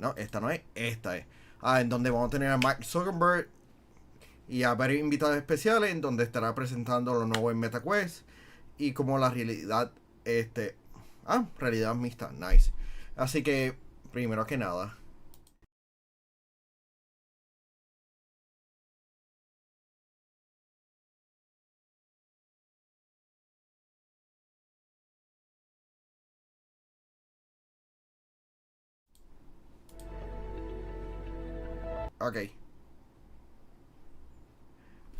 No, esta no es, esta es. En donde vamos a tener a Mark Zuckerberg y a varios invitados especiales, en donde estará presentando lo nuevo en MetaQuest y como la realidad, realidad mixta, nice. Así que, primero que nada, ok.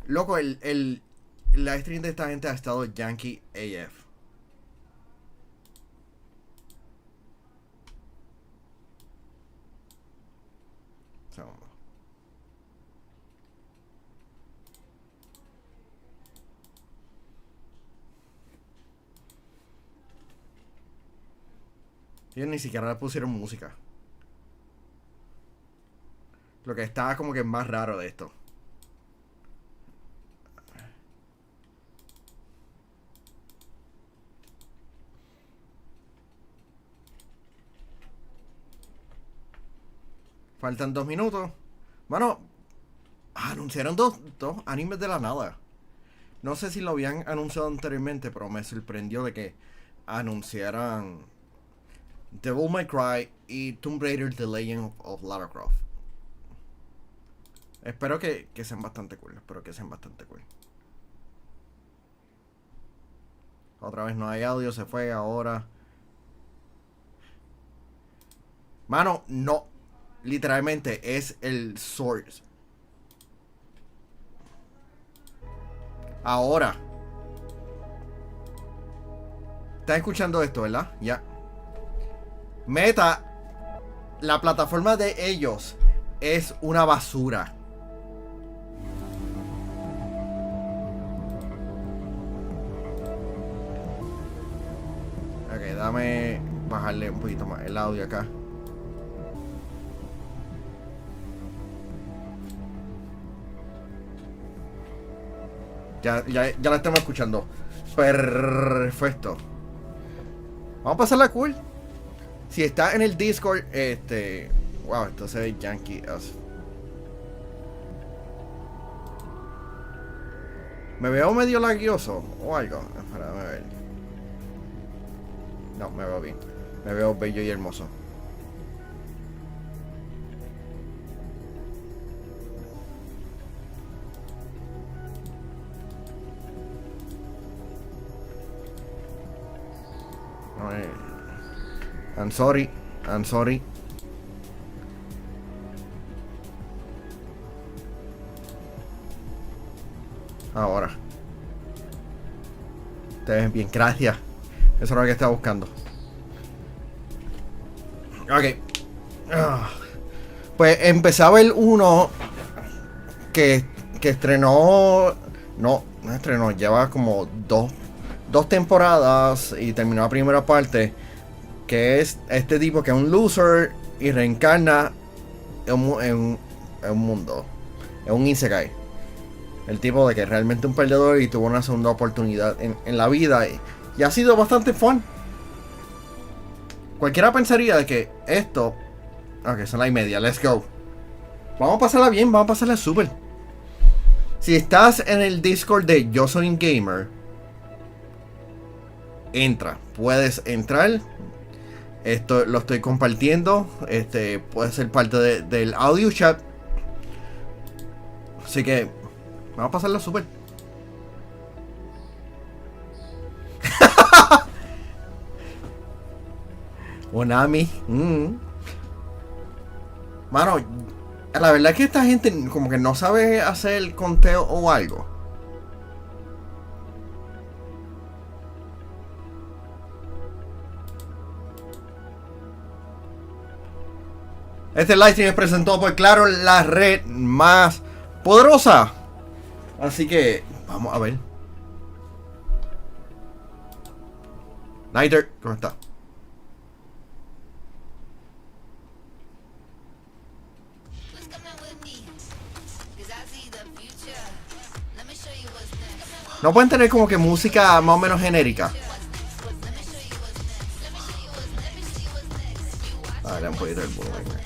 Loco, el live stream de esta gente ha estado Yankee AF. Segundo. Ellos ni siquiera le pusieron música. Lo que está como que más raro de esto. Faltan 2 minutos. Bueno, anunciaron dos animes de la nada. No sé si lo habían anunciado anteriormente, pero me sorprendió de que anunciaran Devil May Cry y Tomb Raider The Legend of Lara Croft. Espero que sean bastante cool. Espero que sean bastante cool. Otra vez no hay audio, se fue ahora. Mano, no. Literalmente es el source. Ahora. ¿Estás escuchando esto, verdad? Ya. Meta. La plataforma de ellos es una basura. Ok, dame bajarle un poquito más el audio acá. Ya la estamos escuchando. Perfecto. Vamos a pasarla cool. Si está en el Discord, wow, esto se ve yankee as. ¿Me veo medio laguioso o algo? Espérame a ver. No, me veo bien. Me veo bello y hermoso. I'm sorry. I'm sorry. Ahora. Te ves bien, gracias. Eso es lo que estaba buscando. Ok. Pues empezaba el uno que estrenó. No estrenó, lleva como dos temporadas y terminó la primera parte. Que es este tipo que es un loser y reencarna en un mundo. En un isekai. El tipo de que es realmente un perdedor y tuvo una segunda oportunidad en la vida. Y ha sido bastante fun. Cualquiera pensaría de que esto. Ok, son las 1:30, let's go. Vamos a pasarla bien, vamos a pasarla súper. Si estás en el Discord de Yo Soy un Gamer, entra. Puedes entrar. Esto lo estoy compartiendo. Puede ser parte del audio chat. Así que vamos a pasarlo súper. Onami. Mano, la verdad es que esta gente como que no sabe hacer el conteo o algo. Este live stream es presentado por Claro, la red más poderosa. Así que vamos a ver. Nighter, ¿cómo está? No pueden tener como que música más o menos genérica. Dale un poquito el volumen.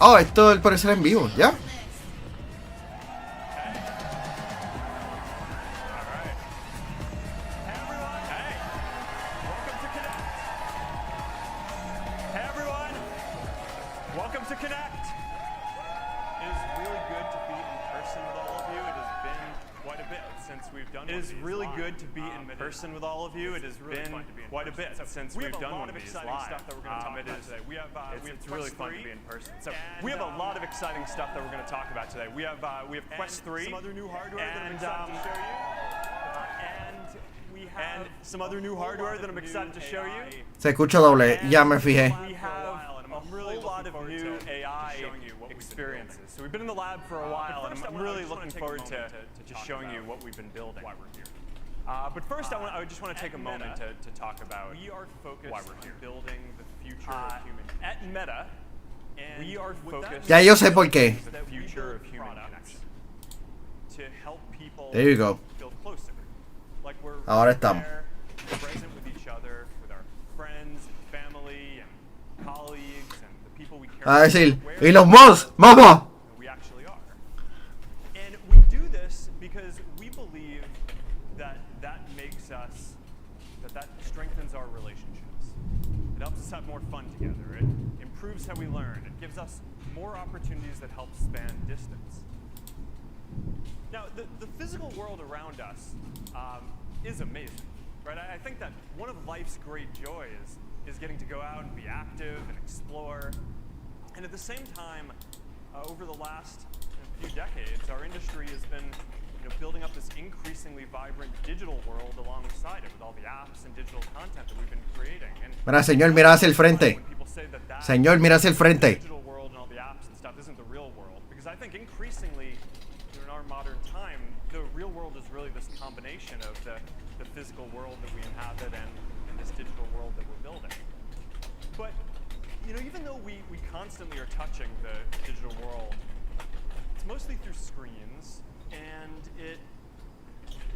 Oh, esto al parecer en vivo, ¿ya? It is really good to be in person with all of you. It has been quite a bit since we've done one of these live. It's really fun to be in person. So we have a lot of exciting stuff that we're going to talk about today. We have Quest 3, some other new hardware that I'm excited to show you, and some other new hardware that I'm excited to show you. Se escucha doble, ya me fijé. We have a whole lot of new AI experiences. So we've been in the lab for a while, and I'm really looking forward to just showing you what we've been building. Why we're here. But first, I just want to take a moment to talk about why we're here. Building the future of human. At Meta, we are focused Ya yo sé por qué. on the future of human connection. To help people There you go. feel closer. Like we're Ahora estamos. there, present with each other, with our friends, and family, and colleagues, and the people we care A about. decir, Where y los mods, vamos. we actually are. And we do this because we believe that makes us, that strengthens our relationships. It helps us have more fun together. It improves how we learn. It gives us more opportunities that help span distance. Now, the physical world around us is amazing, right? I think that one of life's great joys is getting to go out and be active and explore. And at the same time, over the last few decades, our industry has been building up this increasingly vibrant digital world alongside it with all the apps and digital content that we've been creating. And Mira, señor, mira hacia el frente. when people say that Señor, mira hacia el frente. digital world and all the apps and stuff isn't the real world, because I think increasingly in our modern time, the real world is really this combination of the physical world that we inhabit and this digital world that we're building. But even though we constantly are touching the digital world, it's mostly through screens, and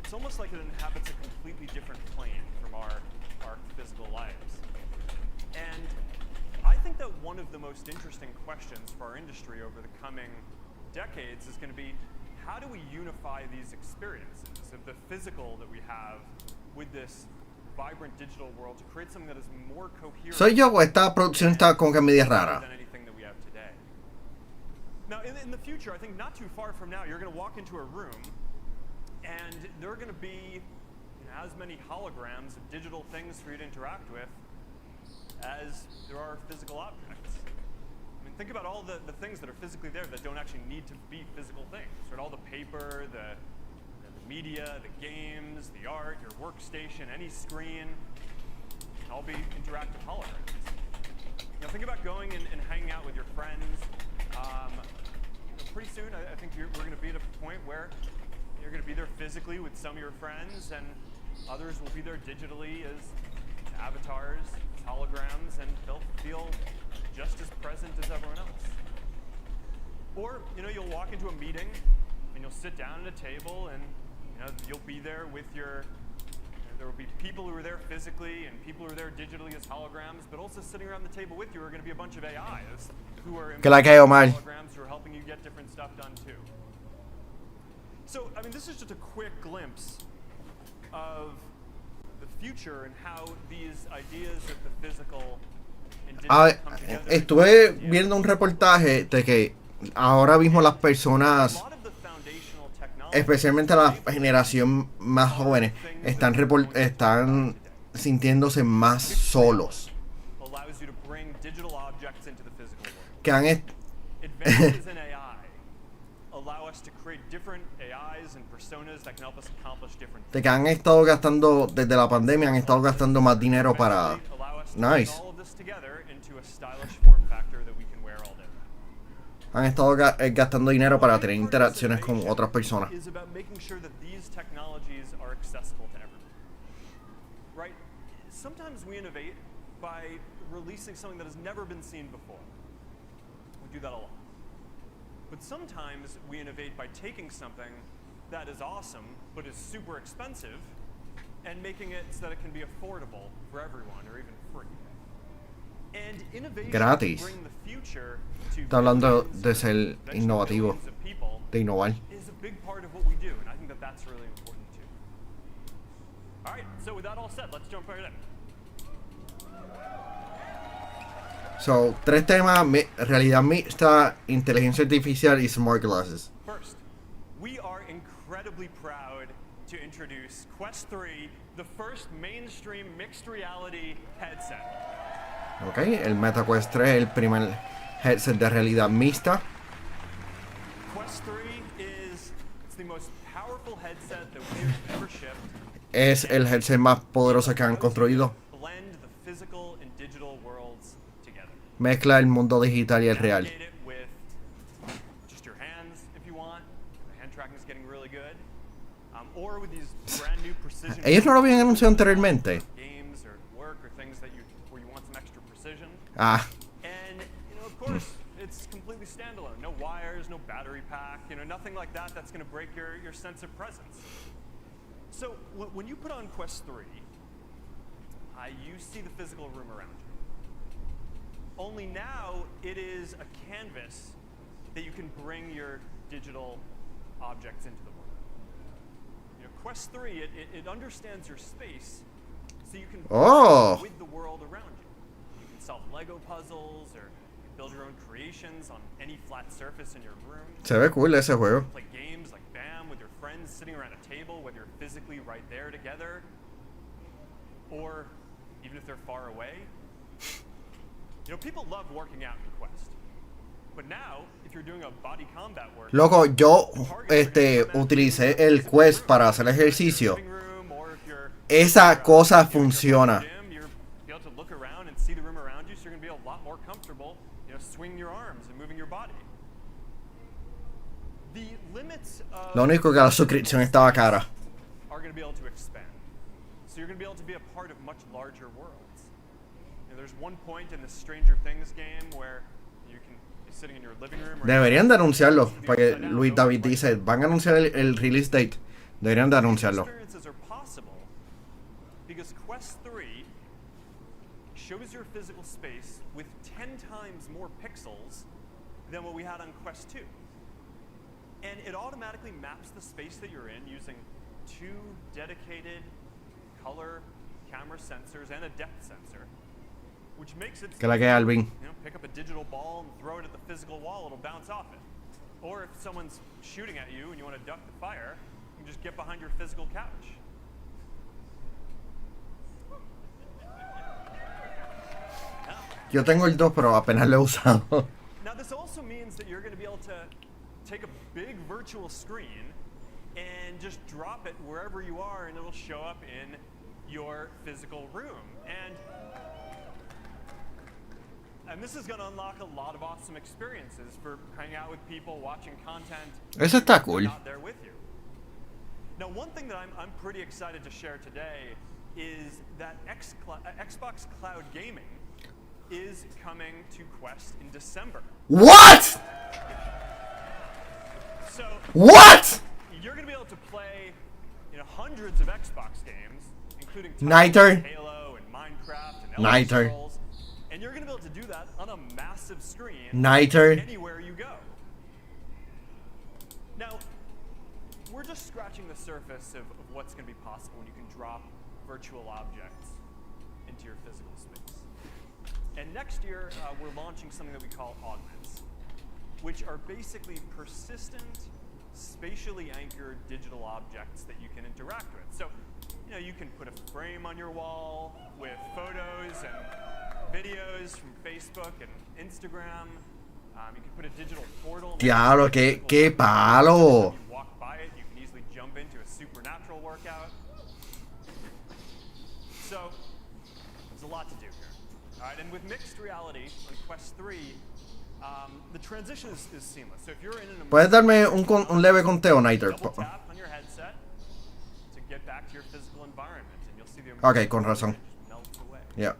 it's almost like it inhabits a completely different plane from our physical lives. And I think that one of the most interesting questions for our industry over the coming decades is going to be, how do we unify these experiences of the physical that we have with this vibrant digital world to create something that is more coherent? ¿Soy yo o esta producción está con que media rara? Than anything that we have today. Now, in the future, I think not too far from now, you're going to walk into a room, and there are going to be as many holograms of digital things for you to interact with as there are physical objects. I mean, think about all the things that are physically there that don't actually need to be physical things. Right? All the paper, the media, the games, the art, your workstation, any screen, all be interactive holograms. Think about going and hanging out with your friends. Pretty soon, I think we're going to be at a point where you're going to be there physically with some of your friends, and others will be there digitally as avatars, as holograms, and they'll feel just as present as everyone else. Or, you'll walk into a meeting, and you'll sit down at a table, and you'll be there with there will be people who are there physically and people who are there digitally as holograms, but also sitting around the table with you are going to be a bunch of AIs who are Que la que Omar. holograms who are helping you get different stuff done too. So, I mean, this is just a quick glimpse of the future and how these ideas of the physical and digital come together. Estuve viendo un reportaje de que ahora mismo las personas, A lot of the foundational technology especialmente la generación más jóvenes, están sintiéndose más solos. allows you to bring digital objects into the physical world. Que han Advances in AI allow us to create different AIs and personas that can help us accomplish different things. de que han estado gastando, desde la pandemia, han estado gastando más dinero para... Eventually allow us to Nice. bring all of this together into a stylish form factor that we can wear all day. Han estado gastando dinero para tener interacciones con otras personas. Is about making sure that these technologies are accessible to everyone. Right? Sometimes we innovate by releasing something that has never been seen before. We do that a lot. But sometimes we innovate by taking something that is awesome but is super expensive and making it so that it can be affordable for everyone or even free. And innovation Gratis. to bring the future to Está hablando billions, de ser eventually innovativo, billions of people de innovar. is a big part of what we do, and I think that that's really important too. All right, so with that all said, let's jump right in. So, 3 temas, realidad mixta, inteligencia artificial y smart glasses. First, we are incredibly proud to introduce Quest 3, the first mainstream mixed reality headset. Ok, el MetaQuest 3 es el primer headset de realidad mixta. Quest 3 is the most powerful headset that we have ever shipped. Es el headset más poderoso que han construido. Blend the physical and digital worlds together. Mezcla el mundo digital y el real. Navigate it with just your hands if you want. The hand tracking is getting really good. Or with these brand new precision. Ellos no lo habían anunciado anteriormente. Games or work or things that where you want some extra precision. Ah, And of course, it's completely standalone. No wires, no battery pack. Nothing like that. That's going to break your sense of presence. So when you put on Quest 3, you see the physical room around you. Only now it is a canvas that you can bring your digital objects into the world. Quest 3, it understands your space, so you can with the world around you. You can solve Lego puzzles or build your own creations on any flat surface in your room. se ve cool ese juego. Play games like BAM with your friends sitting around a table, whether you're physically right there together, or even if they're far away. People love working out in Quest. But now, if you're doing a body combat workout, Loco, yo utilicé el Quest para hacer ejercicio. Esa cosa funciona. Lo único que la suscripción estaba cara. Deberían de anunciarlo, porque Luis David dice, van a anunciar el release date. Deberían de anunciarlo. Because Quest 3 shows your physical space with 10 times more pixels than what we had on Quest 2. And it automatically maps the space that you're in using 2 dedicated color camera sensors and a depth sensor. Which makes it Que la que Alvin. Pick up a digital ball and throw it at the physical wall, it'll bounce off it. Or if someone's shooting at you and you want to duck the fire, you can just get behind your physical couch. Yo tengo el 2, pero apenas lo he usado. Now this also means that you're going to be able to take a big virtual screen and just drop it wherever you are and it'll show up in your physical room. And this is going to unlock a lot of awesome experiences for hanging out with people, watching content. Eso está cool. Not there with you. Now, one thing that I'm pretty excited to share today is that Xbox Cloud Gaming is coming to Quest in December. What? So What? you're going to be able to play hundreds of Xbox games, including Nighter. Halo and Minecraft and Elder Nighter. Scrolls. And you're going to be able to do that on a massive screen Nighter. anywhere you go. Now, we're just scratching the surface of what's going to be possible when you can drop virtual objects into your physical space. And next year, we're launching something that we call augments, which are basically persistent, spatially anchored digital objects that you can interact with. So, you can put a frame on your wall with photos and videos from Facebook and Instagram. You can put a digital portal. Diablo, qué palo. You walk by it, you can easily jump into a supernatural workout. So, there's a lot to do here. All right, and with mixed reality on Quest 3, the transition is seamless. So if you're in an ¿Puedes darme un leve conteo, Nighter? double tap on your headset to get back to your physical environment, and you'll see the Ok, con razón. just melts away. Yeah.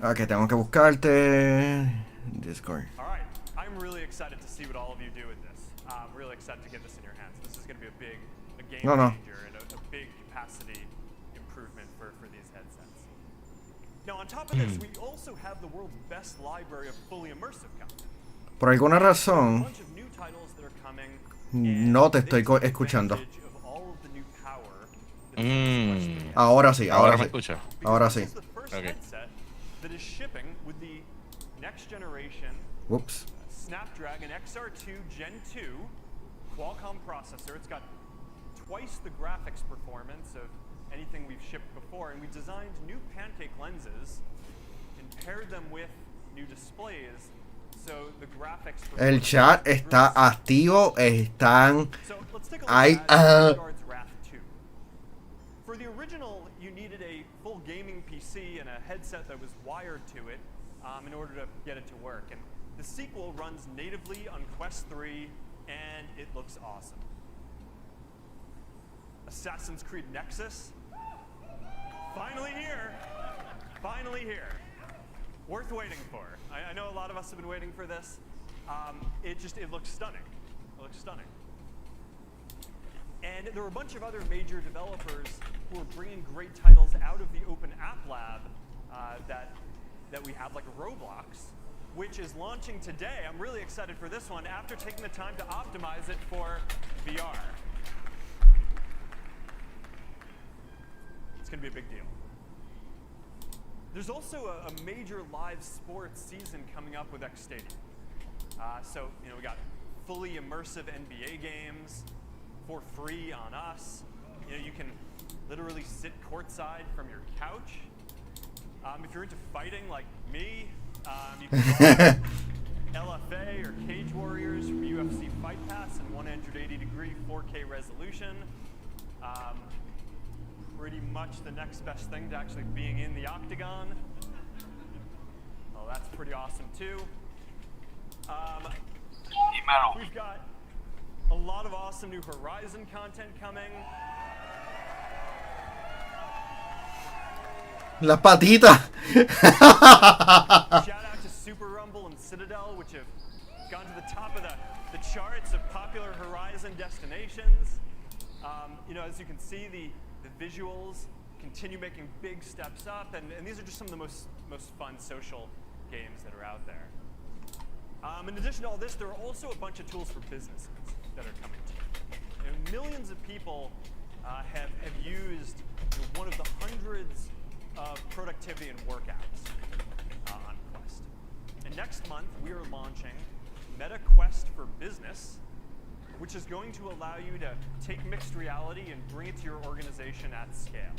Ok, tengo que buscarte. Discord. All right, I'm really excited to see what all of you do with this. I'm really excited to get this in your hands. This is going to be a game No. changer and a big capacity improvement for these headsets. Now, on top of this, we also have the world's best library of fully immersive content. Por alguna A razón, bunch of new titles that are coming, no te and estoy they take escuchando. advantage of all of the new power that Quest 3 has. Ahora sí, Ahora ahora me sí. escucha. Ahora Because sí. this is the first Okay. headset that is shipping with the next generation Whoops. Snapdragon XR2 Gen 2 Qualcomm processor. It's got twice the graphics performance of anything we've shipped before, and we designed new pancake lenses and paired them with new displays, so the graphics El performance chat is está really activo, están... so let's take a look I, at Vanguard's Wrath 2. For the original, you needed a full gaming PC and a headset that was wired to it in order to get it to work. And the sequel runs natively on Quest 3, and it looks awesome. Assassin's Creed Nexus, finally here. Finally here. Worth waiting for. I know a lot of us have been waiting for this. It looks stunning. It looks stunning. And there were a bunch of other major developers who are bringing great titles out of the Open App Lab that we have, like Roblox, which is launching today. I'm really excited for this one after taking the time to optimize it for VR. It's going to be a big deal. There's also a major live sports season coming up with X Stadium. So, we got fully immersive NBA games for free on us. You can literally sit courtside from your couch. If you're into fighting like me, you can watch LFA or Cage Warriors from UFC Fight Pass in 180-degree 4K resolution. Pretty much the next best thing to actually being in the octagon. Oh, that's pretty awesome too. We've got a lot of awesome new Horizon content coming. Las patitas. Shout out to Super Rumble and Citadel, which have gone to the top of the charts of popular Horizon destinations. As you can see, the visuals continue making big steps up, and these are just some of the most fun social games that are out there. In addition to all this, there are also a bunch of tools for businesses that are coming to you. Millions of people have used one of the hundreds of productivity and work apps on Quest. And next month, we are launching Meta Quest for Business, which is going to allow you to take mixed reality and bring it to your organization at scale.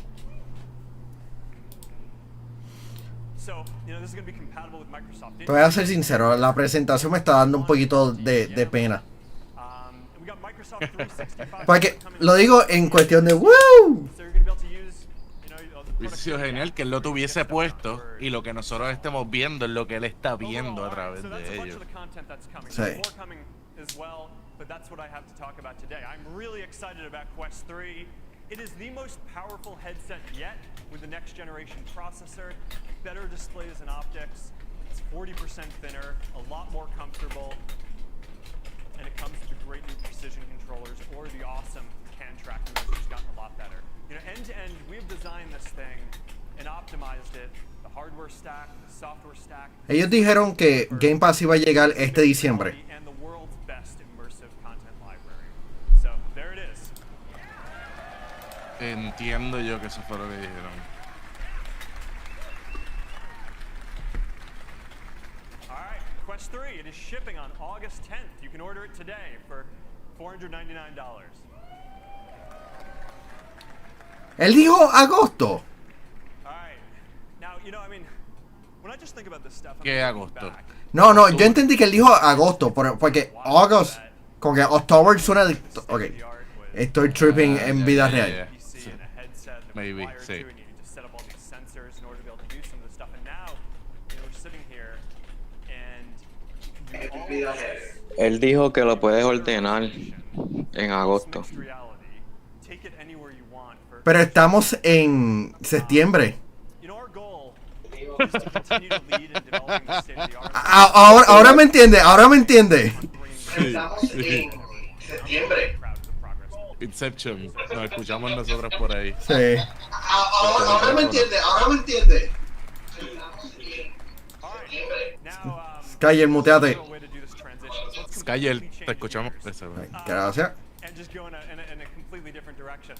So, this is going to be compatible with Microsoft. Te voy a ser sincero, la presentación me está dando un poquito de pena. We got Microsoft 365 Porque coming lo digo en cuestión de ¡woo! So you're going to be able to use, Hubiese sido genial que él lo tuviese puesto y lo que nosotros estemos viendo es lo que él está viendo a través de ellos. Sí. As well, but that's what I have to talk about today. I'm really excited about Quest 3. It is the most powerful headset yet with the next generation processor, better displays and optics. It's 40% thinner, a lot more comfortable, and it comes with great new precision controllers or the awesome hand tracking, which has gotten a lot better. End to end, we've designed this thing and optimized it. The hardware stack, the software stack. Ellos dijeron que Game Pass iba a llegar este diciembre. And the world's best immersive content library. So there it is. Entiendo yo que eso fue lo que dijeron. All right, Quest 3, it is shipping on August 10th. You can order it today for $499. Él dijo agosto. All right. Now, when I just think about this stuff, I'm ¿Qué looking agosto? back. No, yo entendí que él dijo agosto, porque August, como que October suena de... Ok, estoy tripping en vida real. PC and a headset that Maybe, was wired sí. to, and you need to set up all these sensors in order to be able to do some of this stuff. And now, we're sitting here, and you can do all of this. Él dijo que lo puedes ordenar en agosto. Mixed reality. Take it anywhere you want for- Pero estamos en septiembre. Our goal is to continue to lead in developing the state-of-the-art. Ahora me entiende, ahora me entiende. Estamos en septiembre. Proud of the progress. Inception, nos escuchamos nosotros por ahí. Sí. Ahora me entiende, ahora me entiende. Kyle, muteate. way to do this transition. So let's Skyler, completely te change escuchamos. gears, Eso. Gracias. and just go in a completely different direction.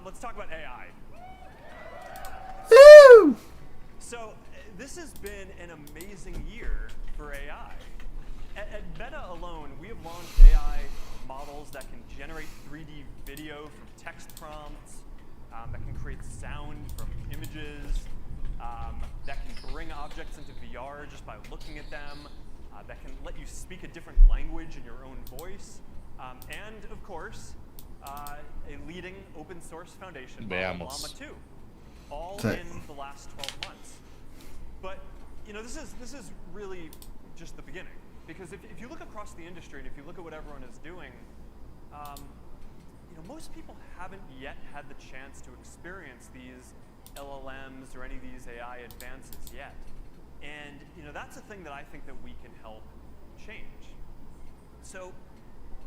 Let's talk about AI. Woo! So this has been an amazing year for AI. At Meta alone, we have launched AI models that can generate 3D video from text prompts, that can create sound from images, that can bring objects into VR just by looking at them, that can let you speak a different language in your own voice, and of course, a leading open source foundation model, Veamos. Llama 2, all Sí. in the last 12 months. But you know, this is really just the beginning, because if you look across the industry and if you look at what everyone is doing, you know, most people haven't yet had the chance to experience these LLMs or any of these AI advances yet. And you know, that's a thing that I think that we can help change. So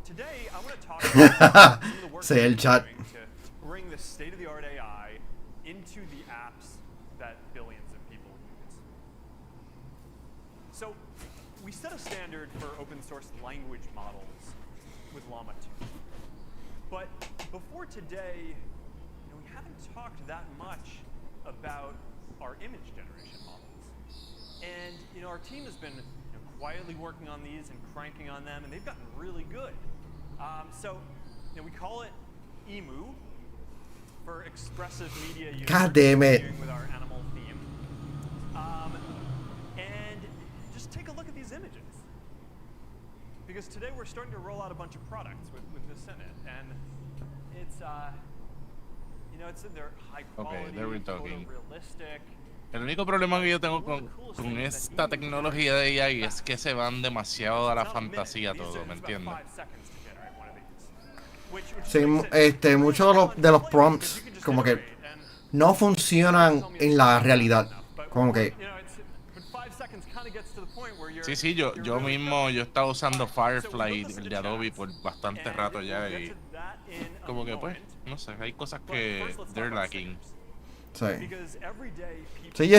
today I want to talk about some of the work Say that el we're chat. doing to bring the state-of-the-art AI into the apps that billions of people use. So we set a standard for open source language models with Llama 2. But before today, you know, we haven't talked that much about our image generation models. And you know, our team has been quietly working on these and cranking on them, and they've gotten really good. So you know, we call it EMU for expressive media user God damn it. interviewing with our animal theme. And just take a look at these images. Because today we're starting to roll out a bunch of products with this in it, and it's you know, it's in their high quality, there we're talking. photorealistic. El único problema que yo tengo con esta tecnología de AI es que se van demasiado a la fantasía todo, ¿me entiendes? Sí, muchos de los prompts como que no funcionan en la realidad. Como que Sí, yo mismo, yo estaba usando Firefly, el de Adobe, por bastante rato ya y como que pues, no sé, hay cosas que they're lacking. sí. Sí, yo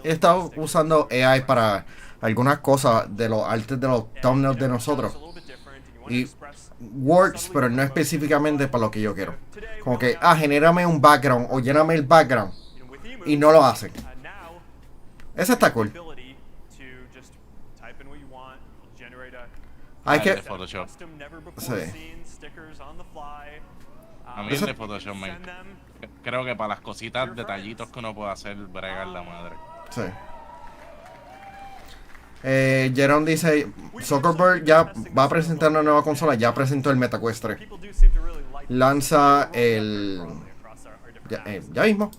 he estado usando AI para algunas cosas de los artes de los thumbnails de nosotros. Y works, pero no específicamente para lo que yo quiero. Como que, genérame un background o lléname el background. Y no lo hacen. Eso está cool. Hay que... El de Photoshop. Sí. A mí el de Photoshop creo que para las cositas, detallitos que uno puede hacer, bregar la madre. Sí. Jerome dice, Zuckerberg ya va a presentar una nueva consola, ya presentó el MetaQuest 3. Lanza el... ya mismo.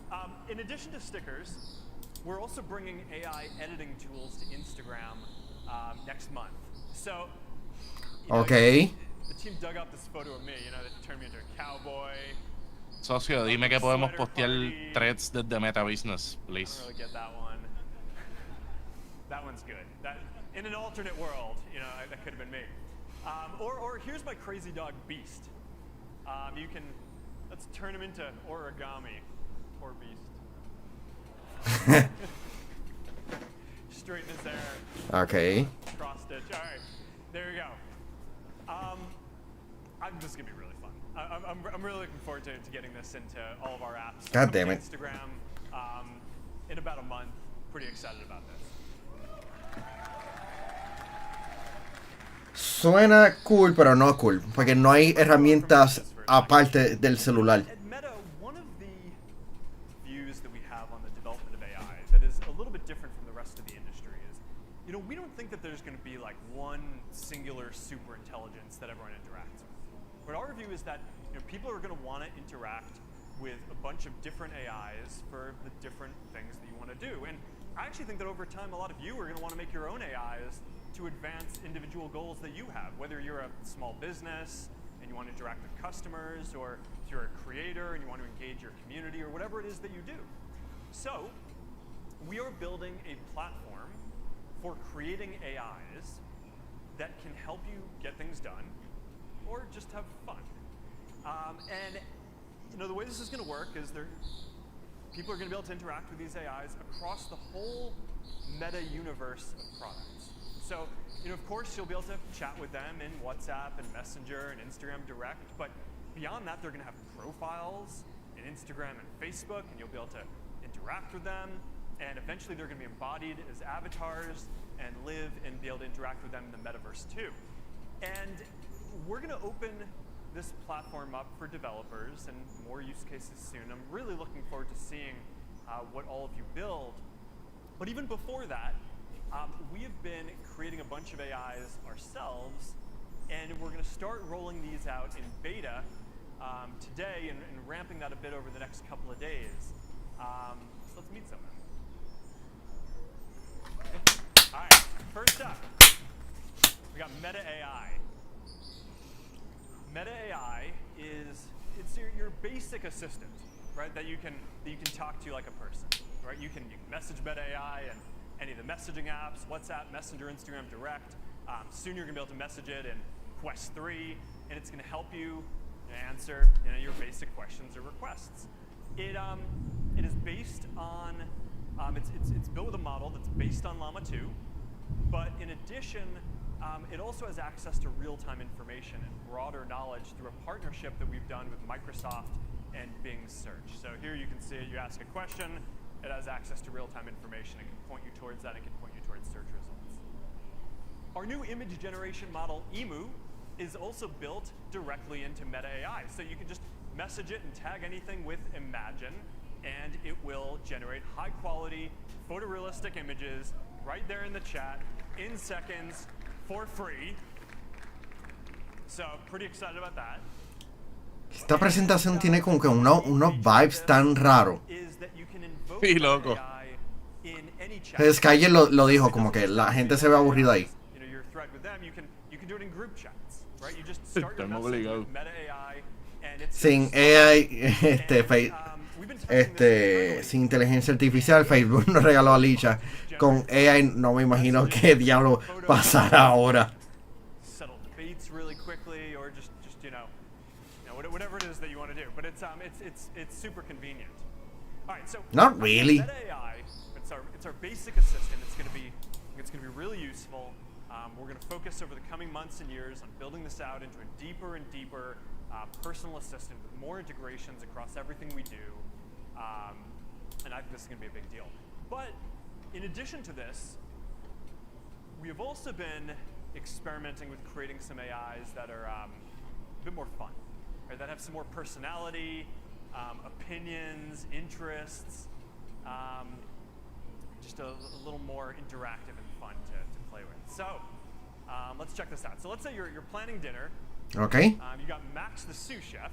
In addition to stickers, we're also bringing AI editing tools to Instagram next month. So, you know, Ok. the team dug up this photo of me, you know, that turned me into a cowboy. Socio, dime que podemos postear threads desde Meta Business, I please. don't really get that one. That one's good. That, in an alternate world, you know, that could have been me. Or here's my crazy dog Beast. You can, let's turn him into origami. Poor Beast. Straighten his hair. Ok. Cross stitch. All right, there you go. This is gonna be really fun. I'm really looking forward to getting this into all of our apps. God damn it. Instagram in about a month. Pretty excited about this. Suena cool, pero no cool. Porque no hay herramientas aparte del celular. At Meta, one of the views that we have on the development of AI that is a little bit different from the rest of the industry is, you know, we don't think that there's going to be like one singular super intelligence that everyone interacts with. But our view is that, you know, people are going to want to interact with a bunch of different AIs for the different things that you want to do. And I actually think that over time, a lot of you are going to want to make your own AIs to advance individual goals that you have, whether you're a small business and you want to interact with customers, or if you're a creator and you want to engage your community, or whatever it is that you do. So, we are building a platform for creating AIs that can help you get things done, or just have fun. And you know, the way this is going to work is people are going to be able to interact with these AIs across the whole Meta universe of products. So, of course, you'll be able to chat with them in WhatsApp and Messenger and Instagram Direct, but beyond that, they're going to have profiles in Instagram and Facebook, and you'll be able to interact with them, and eventually they're going to be embodied as avatars and live and be able to interact with them in the metaverse too. And we're going to open this platform up for developers and more use cases soon. I'm really looking forward to seeing what all of you build. But even before that, we have been creating a bunch of AIs ourselves, and we're going to start rolling these out in beta today and ramping that a bit over the next couple of days. So let's meet some of them. All right, first up, we got Meta AI. Meta AI it's your basic assistant, right? That you can talk to like a person, right? You can message Meta AI and any of the messaging apps, WhatsApp, Messenger, Instagram Direct. Soon you're gonna be able to message it in Quest 3, and it's gonna help you answer your basic questions or requests. It is based on it's built with a model that's based on Llama 2, but in addition, it also has access to real-time information and broader knowledge through a partnership that we've done with Microsoft and Bing Search. So here you can see you ask a question, it has access to real-time information. It can point you towards that. It can point you towards search results. Our new image generation model, Emu, is also built directly into Meta AI. So you can just message it and tag anything with Imagine, and it will generate high-quality, photorealistic images right there in the chat in seconds for free. So pretty excited about that. Esta presentación tiene como que unos vibes tan raros. Sí, loco. Skyler lo dijo, como que la gente se ve aburrida ahí. Estamos obligados. Sin AI, sin inteligencia artificial, Facebook nos regaló a Licha. Con AI no me imagino qué diablo pasará ahora. Whatever it is that you want to do, but it's super convenient. All right, so Not really. Meta AI, it's our basic assistant. It's going to be really useful. We're going to focus over the coming months and years on building this out into a deeper and deeper personal assistant with more integrations across everything we do. And I think this is going to be a big deal. But in addition to this, we have also been experimenting with creating some AIs that are a bit more fun, right? That have some more personality, opinions, interests, just a little more interactive and fun to play with. So let's check this out. So let's say you're planning dinner. Okay. You got Max the sous chef,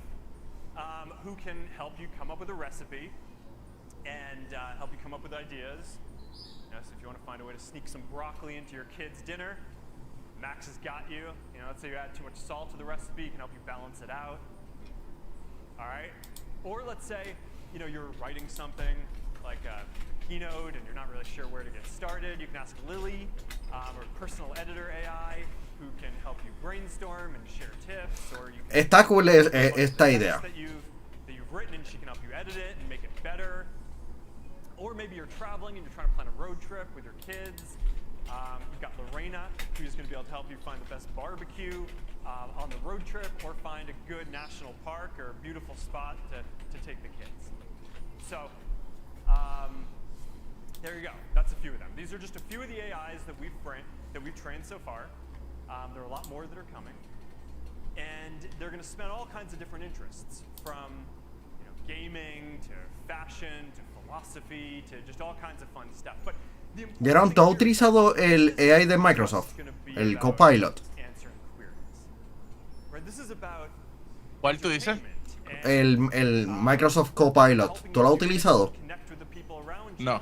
who can help you come up with a recipe and help you come up with ideas. So if you want to find a way to sneak some broccoli into your kid's dinner, Max has got you. Let's say you add too much salt to the recipe, he can help you balance it out. All right. Or let's say, you're writing something like a keynote and you're not really sure where to get started. You can ask Lily, our personal editor AI, who can help you brainstorm and share tips. Or you can Está cool esta idea. that you've written, and she can help you edit it and make it better. Or maybe you're traveling and you're trying to plan a road trip with your kids. You've got Lorena, who's going to be able to help you find the best barbecue on the road trip, or find a good national park or a beautiful spot to take the kids. So there you go. That's a few of them. These are just a few of the AIs that we've trained so far. There are a lot more that are coming, and they're going to span all kinds of different interests, from gaming to fashion to philosophy to just all kinds of fun stuff. But ¿Vieron? ¿Tú has utilizado el AI de Microsoft? El Copilot. ¿Cuál tú dices? El Microsoft Copilot. ¿Tú lo has utilizado? No.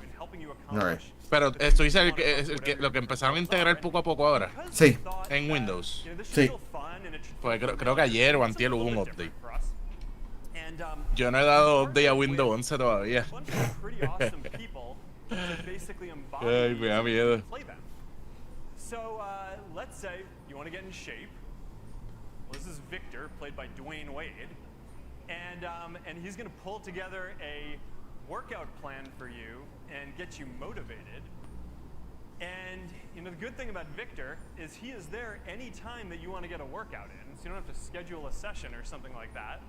Okay. Pero esto dice lo que empezaron a integrar poco a poco ahora. Sí. En Windows. Sí. Pues creo que ayer o antier hubo un update. Yo no he dado update a Windows 11 todavía. Ay, me da miedo. So let's say you want to get in shape. Well, this is Victor, played by Dwayne Wade, and he's going to pull together a workout plan for you and get you motivated. And you know, the good thing about Victor is he is there any time that you want to get a workout in, so you don't have to schedule a session or something like that.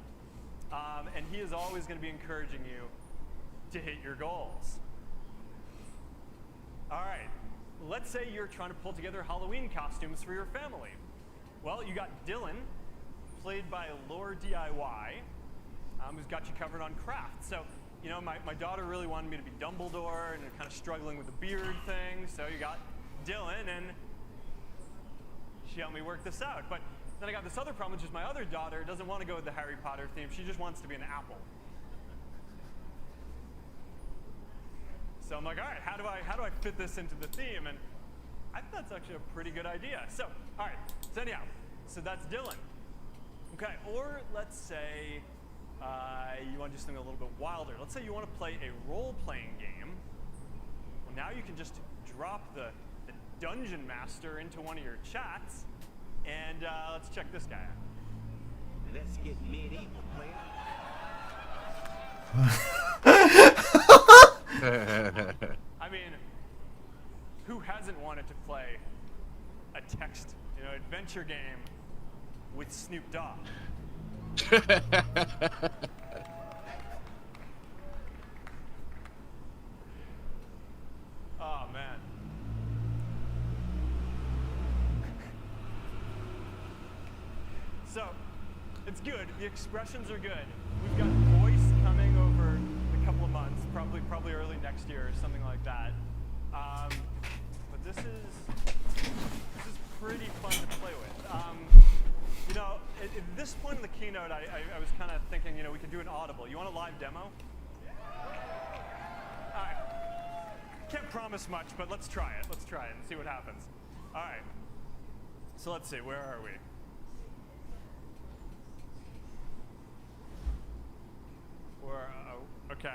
And he is always going to be encouraging you to hit your goals. All right, let's say you're trying to pull together Halloween costumes for your family. Well, you got Dylan, played by Lore DIY, who's got you covered on craft. So, you know, my daughter really wanted me to be Dumbledore and kind of struggling with the beard thing, so you got Dylan, and she helped me work this out. But then I got this other problem, which is my other daughter doesn't want to go with the Harry Potter theme. She just wants to be an apple. So I'm like, all right, how do I fit this into the theme? And I think that's actually a pretty good idea. So, all right, so anyhow, so that's Dylan. Okay, or let's say you want to do something a little bit wilder. Let's say you want to play a role-playing game. Well, now you can just drop the Dungeon Master into one of your chats, and let's check this guy out. Let's get medieval, I mean, who hasn't wanted to play a text, adventure game with Snoop Dogg? Oh man. So, it's good. The expressions are good. We've got voice coming over a couple of months, probably early next year or something like that. But this is pretty fun to play with. At this point in the keynote, I was kind of thinking, we could do an audible. You want a live demo? All right. Can't promise much, but let's try it. Let's try it and see what happens. All right. So let's see, where are we? Okay.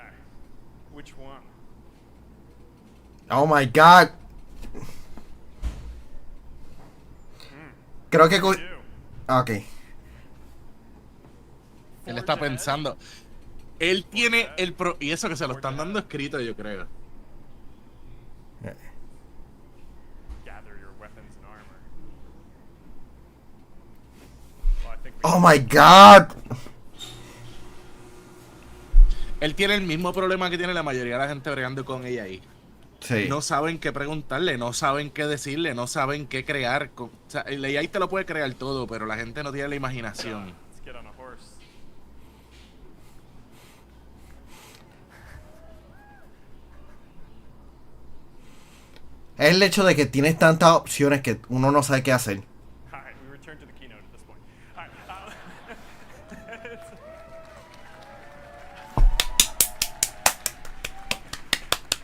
Which one? Oh my god. Creo que... Ok. Él está pensando. Él tiene el pro... Y eso que se lo están dando escrito, yo creo. Gather your weapons and armor. Well, I think Oh my god. Él tiene el mismo problema que tiene la mayoría de la gente bregando con ella ahí. Sí. No saben qué preguntarle, no saben qué decirle, no saben qué crear. O sea, el AI te lo puede crear todo, pero la gente no tiene la imaginación. Let's get on a horse. Es el hecho de que tienes tantas opciones que uno no sabe qué hacer. All right, we return to the keynote at this point. All right.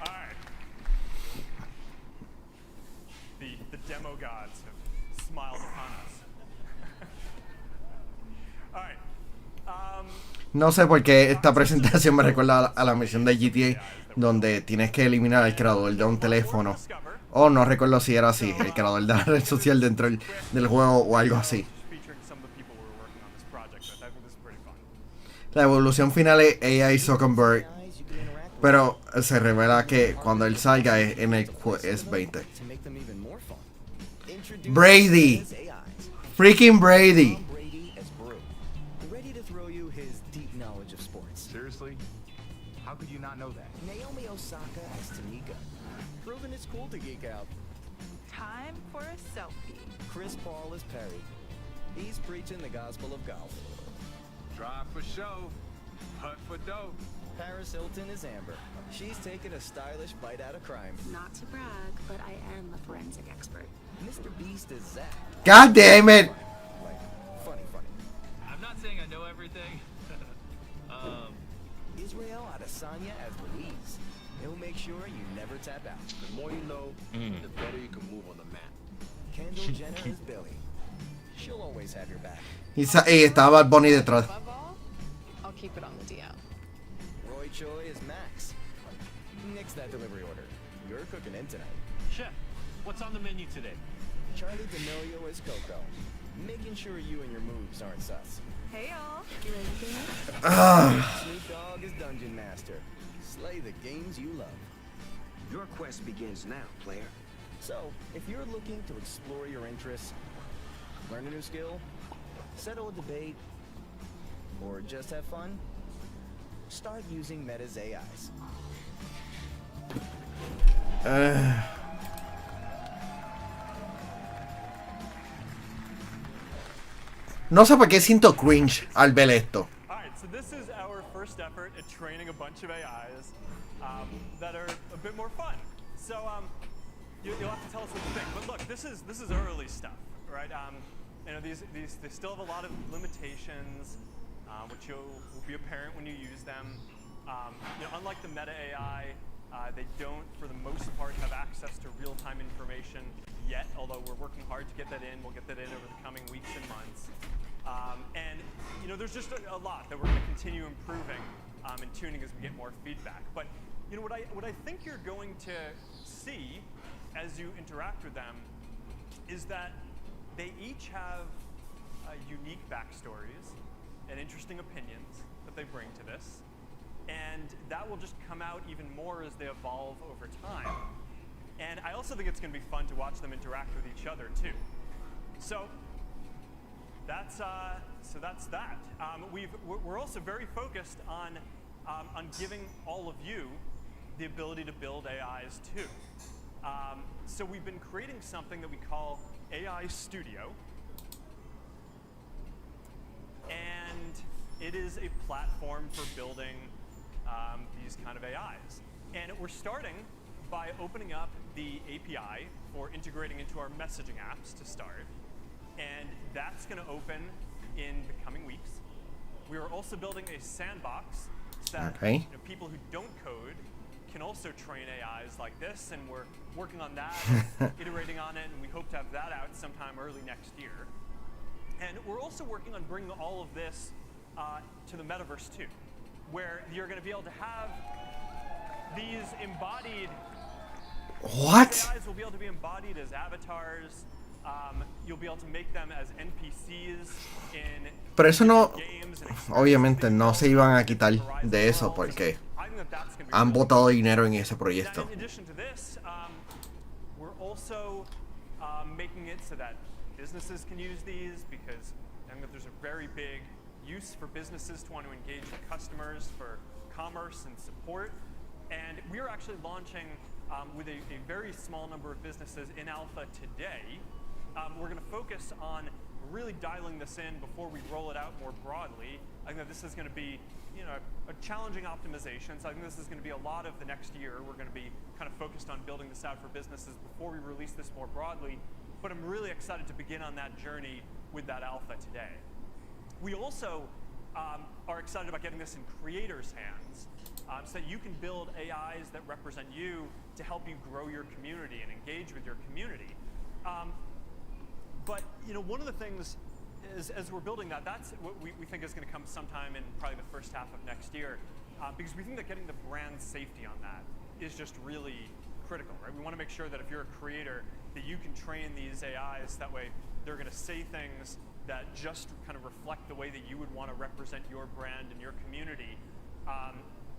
All right. The demo gods have smiled upon us. All right. No sé por qué esta presentación me recuerda a la misión de GTA, donde tienes que eliminar al creador de un teléfono. O no recuerdo si era así, el creador de la red social dentro del juego o algo así. La evolución final es AI Zuckerberg, pero se revela que cuando él salga es 20. Brady. Freaking Brady. Seriously? How could you not know that? Naomi Osaka as Tanika. Proven it's cool to geek out. Time for a selfie. Chris Paul is Perry. He's preaching the gospel of golf. Drive for show, putt for dough. Paris Hilton is Amber. She's taking a stylish bite out of crime. Not to brag, but I am a forensic expert. Mr. Beast is Zach. God damn it. Like, funny. I'm not saying I know everything. Israel Adesanya as Louise. He'll make sure you never tap out. The more you know, the better you can move on the map. Kendall Jenner is Billy. She'll always have your back. Y estaba el Bonnie detrás. Above all, I'll keep it on the DL. Roy Choi is Max. Nix that delivery order. You're cooking in tonight. Chef, what's on the menu today? Charlie D'Amelio is Coco. Making sure you and your moves aren't sus. Hey y'all, you ready for this? Snoop Dogg is Dungeon Master. Slay the games you love. Your quest begins now, player. So, if you're looking to explore your interests, learn a new skill, settle a debate, or just have fun, start using Meta's AIs. No sé por qué siento cringe al ver esto. Alright, so this is our first effort at training a bunch of AIs that are a bit more fun. So you'll have to tell us what you think. But look, this is early stuff, right? You know, these they still have a lot of limitations, which will be apparent when you use them. You know, unlike the Meta AI, they don't, for the most part, have access to real-time information yet. Although we're working hard to get that in, we'll get that in over the coming weeks and months. And you know, there's just a lot that we're going to continue improving and tuning as we get more feedback. But you know, what I think you're going to see as you interact with them is that they each have unique backstories and interesting opinions that they bring to this, and that will just come out even more as they evolve over time. And I also think it's going to be fun to watch them interact with each other too. So that's that. We're also very focused on giving all of you the ability to build AIs too. So we've been creating something that we call AI Studio, and it is a platform for building these kind of AIs. And we're starting by opening up the API for integrating into our messaging apps to start, and that's going to open in the coming weeks. We are also building a sandbox so that you know, people who don't code can also train AIs like this, and we're working on that, iterating on it, and we hope to have that out sometime early next year. And we're also working on bringing all of this to the metaverse too, where you're going to be able to have these embodied AIs will be able to be embodied as avatars. You'll be able to make them as NPCs in Pero eso no, games and obviamente no se iban a quitar de eso porque han botado dinero en ese proyecto. In addition to this, we're also making it so that businesses can use these, because I think that there's a very big use for businesses to want to engage with customers for commerce and support. And we are actually launching with a very small number of businesses in alpha today. We're going to focus on really dialing this in before we roll it out more broadly. I think that this is going to be, you know, a challenging optimization. So I think this is going to be a lot of the next year. We're going to be kind of focused on building this out for businesses before we release this more broadly. But I'm really excited to begin on that journey with that alpha today. We also are excited about getting this in creators' hands, so that you can build AIs that represent you to help you grow your community and engage with your community. But you know, one of the things is, as we're building that, that's what we think is going to come sometime in probably the first half of next year, because we think that getting the brand safety on that is just really critical, right? We want to make sure that if you're a creator, that you can train these AIs, that way they're going to say things that just kind of reflect the way that you would want to represent your brand and your community.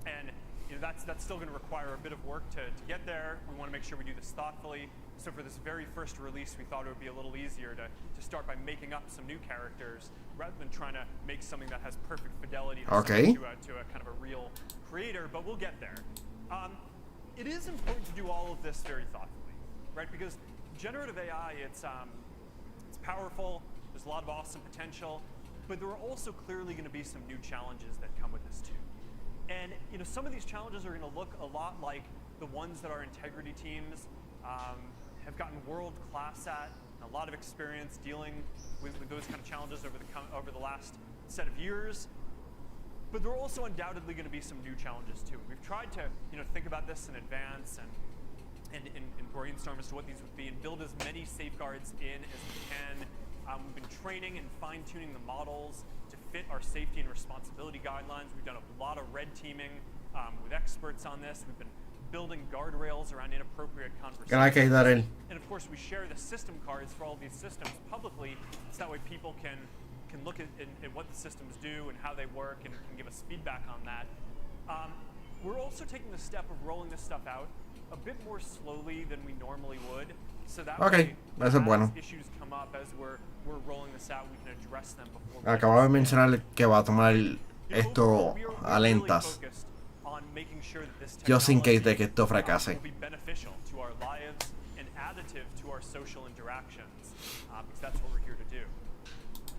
And you know, that's still going to require a bit of work to get there. We want to make sure we do this thoughtfully. So for this very first release, we thought it would be a little easier to start by making up some new characters rather than trying to make something that has perfect fidelity to a kind of a real creator, but we'll get there. It is important to do all of this very thoughtfully, right? Because generative AI, it's powerful, there's a lot of awesome potential, but there are also clearly going to be some new challenges that come with this too. And you know, some of these challenges are going to look a lot like the ones that our integrity teams have gotten world class at, a lot of experience dealing with those kind of challenges over the last set of years. But there are also undoubtedly going to be some new challenges too. We've tried to think about this in advance and brainstorm as to what these would be and build as many safeguards in as we can. We've been training and fine-tuning the models to fit our safety and responsibility guidelines. We've done a lot of red teaming with experts on this. We've been building guardrails around inappropriate conversations. And of course, we share the system cards for all these systems publicly, so that way people can look at what the systems do and how they work and can give us feedback on that. We're also taking the step of rolling this stuff out a bit more slowly than we normally would. So that Okay, way, eso es bueno. as issues come up as we're rolling this out, we can address them before. Acabo de mencionar que va a tomar You know, esto overall, a really lentas. focused on making sure that this Just in case de technology, que esto fracase. will be beneficial to our lives and additive to our social interactions, because that's what we're here to do.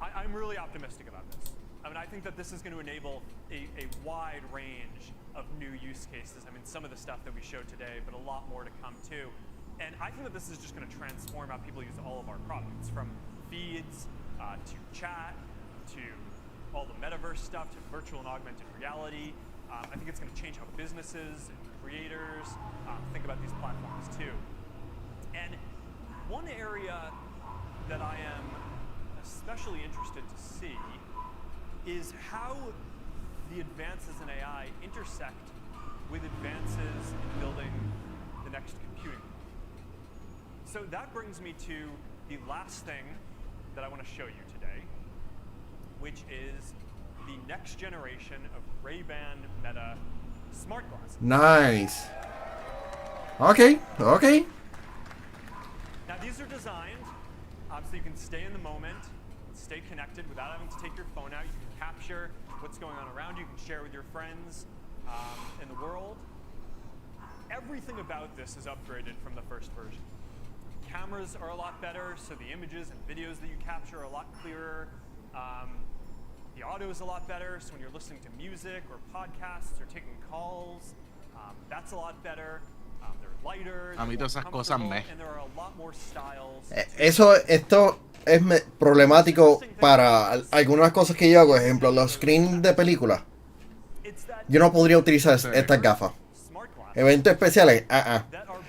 I'm really optimistic about this. I mean, I think that this is going to enable a wide range of new use cases. I mean, some of the stuff that we showed today, but a lot more to come too. And I think that this is just going to transform how people use all of our products, from feeds to chat to all the metaverse stuff to virtual and augmented reality. I think it's going to change how businesses and creators think about these platforms too. And one area that I am especially interested to see is how the advances in AI intersect with advances in building the next computing. So that brings me to the last thing that I want to show you today, which is the next generation of Ray-Ban Meta smart glasses. Nice. Okay, okay. Now these are designed so you can stay in the moment, stay connected without having to take your phone out. You can capture what's going on around you. You can share it with your friends in the world. Everything about this is upgraded from the first version. Cameras are a lot better, so the images and videos that you capture are a lot clearer. The audio is a lot better, so when you're listening to music or podcasts or taking calls, that's a lot better. They're lighter, A mí todas esas cosas me. and there are a lot more styles. Esto es problemático para algunas cosas que yo hago. Por ejemplo, los screens de películas. It's that Yo no podría utilizar estas gafas. Eventos especiales, that are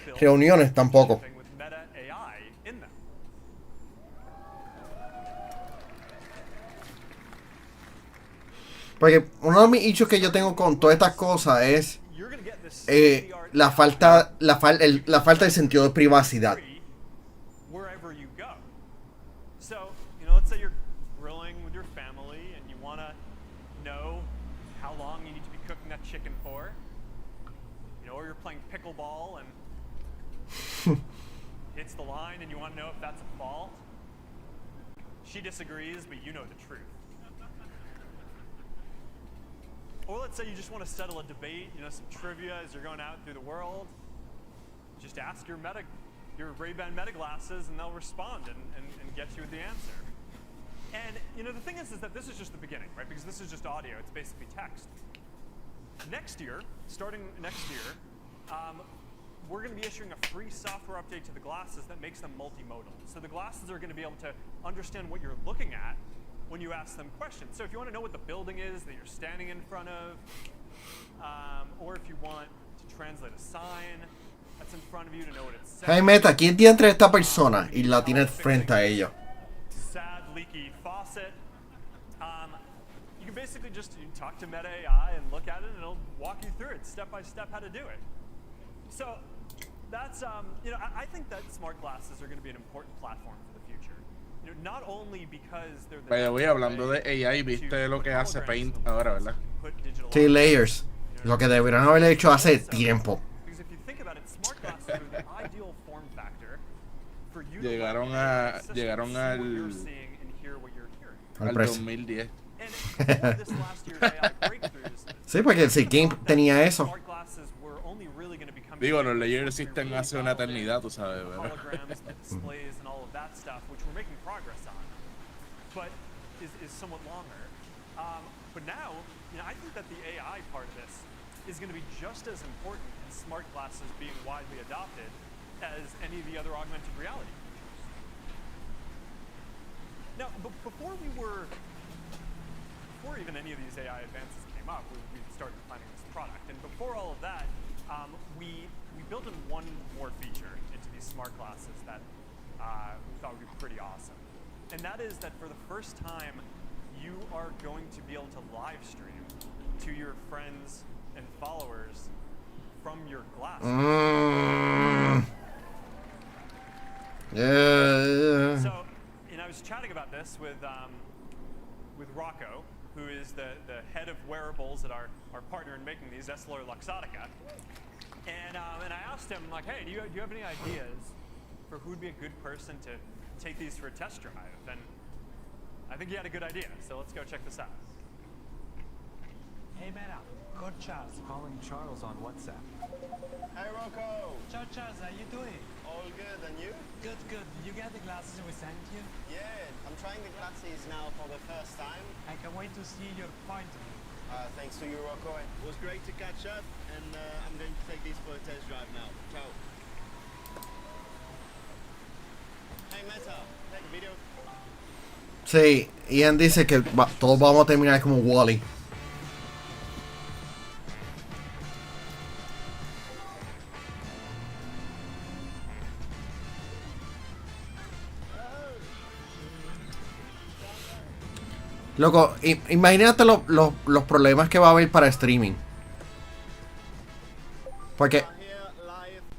built reuniones tampoco. with Meta AI in them. Porque uno de mis issues que yo tengo con todas estas cosas es You're gonna get this la falta de sentido de privacidad. wherever you go. So, you know, let's say you're grilling with your family and you want to know how long you need to be cooking that chicken for. You know, or you're playing pickleball and hits the line and you want to know if that's a fault. She disagrees, but you know the truth. Or let's say you just want to settle a debate, you know, some trivia as you're going out through the world. Just ask your Ray-Ban Meta glasses and they'll respond and get you the answer. And, you know, the thing is that this is just the beginning, right? Because this is just audio, it's basically text. Next year, starting next year, we're going to be issuing a free software update to the glasses that makes them multimodal. So the glasses are going to be able to understand what you're looking at when you ask them questions. So if you want to know what the building is that you're standing in front of, or if you want to translate a sign that's in front of you to know what it says. Hey Meta, ¿quién tiene entre esta persona y la tiene frente a ella? Sad, leaky faucet. You can basically just talk to Meta AI and look at it, and it'll walk you through it step by step how to do it. So that's, you know, I think that smart glasses are going to be an important platform for the future. You know, not only because they're the Vaya, voy hablando de AI, viste lo que hace Paint ahora, ¿verdad? Sí, layers. Lo que deberían haber hecho hace tiempo. Because if you think about it, smart glasses are the ideal form factor for you to Llegaron see what you're al seeing and hear what you're hearing. al precio. 2010. And all of this last year's AI breakthroughs, Sí, porque el Game tenía eso. smart glasses were only really going to become Digo, los layers existen hace una eternidad, tú sabes, ¿verdad? holograms, the displays, and all of that stuff, which we're making progress on, but is somewhat longer. But now, you know, I think that the AI part of this is going to be just as important in smart glasses being widely adopted as any of the other augmented reality features. Now, before even any of these AI advances came up, we started planning this product, and before all of that, we built in one more feature into these smart glasses that we thought would be pretty awesome. And that is that for the first time, you are going to be able to live stream to your friends and followers from your glasses. Yeah. So, you know, I was chatting about this with Rocco, who is the head of wearables at our partner in making these, Essilor Luxottica. And I asked him, like, hey, do you have any ideas for who'd be a good person to take these for a test drive? And I think he had a good idea, so let's go check this out. Hey, Meta. Code Charles calling Charles on WhatsApp. Hey Rocco! Ciao, Charles. How you doing? All good, and you? Good, good. Did you get the glasses we sent you? Yeah, I'm trying the glasses now for the first time. I can't wait to see your point of view. Thanks to you, Rocco. It was great to catch up, and I'm going to take these for a test drive now. Ciao. Hey Meta, take a video. Sí, Ian dice que todos vamos a terminar como Wally. Loco, imagínate los problemas que va a haber para streaming. Porque...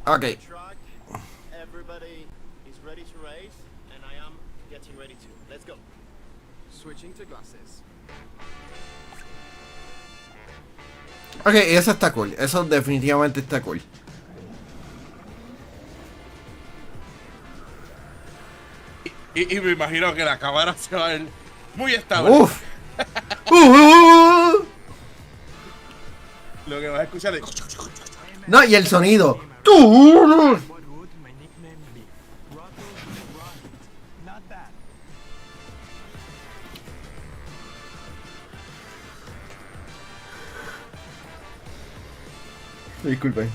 Ok. Everybody is ready to race, and I am getting ready to. Let's go. Switching to glasses. Ok, eso está cool. Eso definitivamente está cool. Y me imagino que la cámara se va a ver muy estable. Uf. Lo que vas a escuchar es... No, y el sonido. What would my nickname be? Rocco Run. Not bad. Disculpen.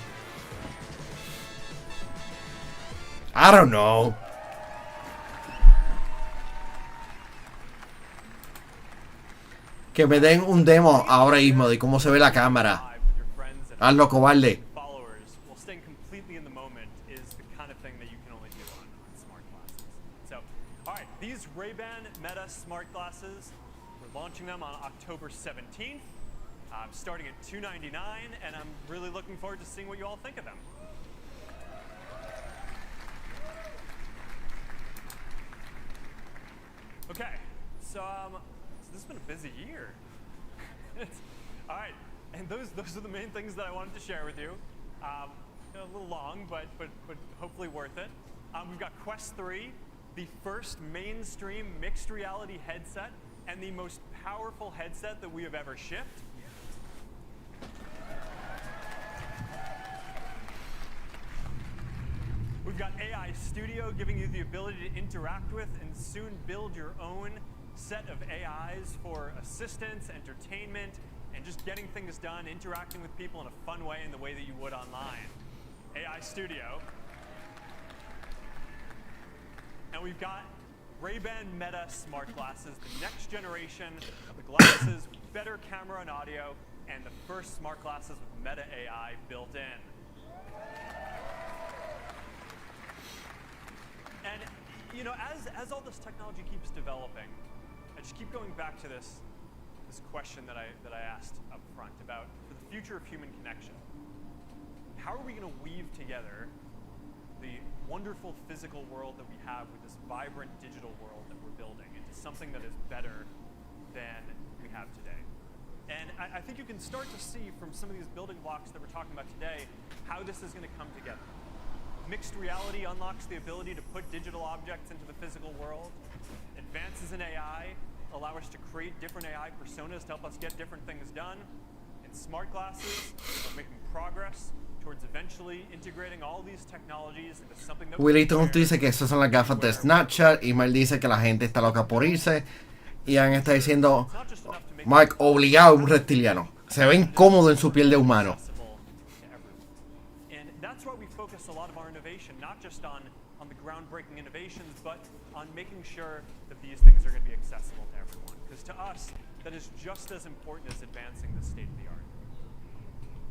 I don't know. Que me den un demo ahora mismo de cómo se ve la cámara. Live with your friends and Hazlo, cobarde. followers, while staying completely in the moment, is the kind of thing that you can only do on smart glasses. So, all right, these Ray-Ban Meta smart glasses, we're launching them on October 17th. Starting at $299, and I'm really looking forward to seeing what you all think of them. Okay, so this has been a busy year. All right, and those are the main things that I wanted to share with you. A little long, but hopefully worth it. We've got Quest 3, the first mainstream mixed reality headset, and the most powerful headset that we have ever shipped. We've got AI Studio giving you the ability to interact with and soon build your own set of AIs for assistance, entertainment, and just getting things done, interacting with people in a fun way in the way that you would online. AI Studio. And we've got Ray-Ban Meta smart glasses, the next generation of the glasses with better camera and audio, and the first smart glasses with Meta AI built in. And you know, as all this technology keeps developing, I just keep going back to this question that I asked up front about the future of human connection. How are we going to weave together the wonderful physical world that we have with this vibrant digital world that we're building into something that is better than we have today? And I think you can start to see from some of these building blocks that we're talking about today how this is going to come together. Mixed reality unlocks the ability to put digital objects into the physical world. Advances in AI allow us to create different AI personas to help us get different things done. And smart glasses are making progress towards eventually integrating all these technologies into something that Willy Tonto dice que esas son las gafas de Snapchat. Y Mal dice que la gente está loca por irse. Ian está diciendo, Mark, obligado un reptiliano. Se ve incómodo en su piel de humano. And that's why we focus a lot of our innovation, not just on the groundbreaking innovations, but on making sure that these things are going to be accessible to everyone. Because to us, that is just as important as advancing the state of the art.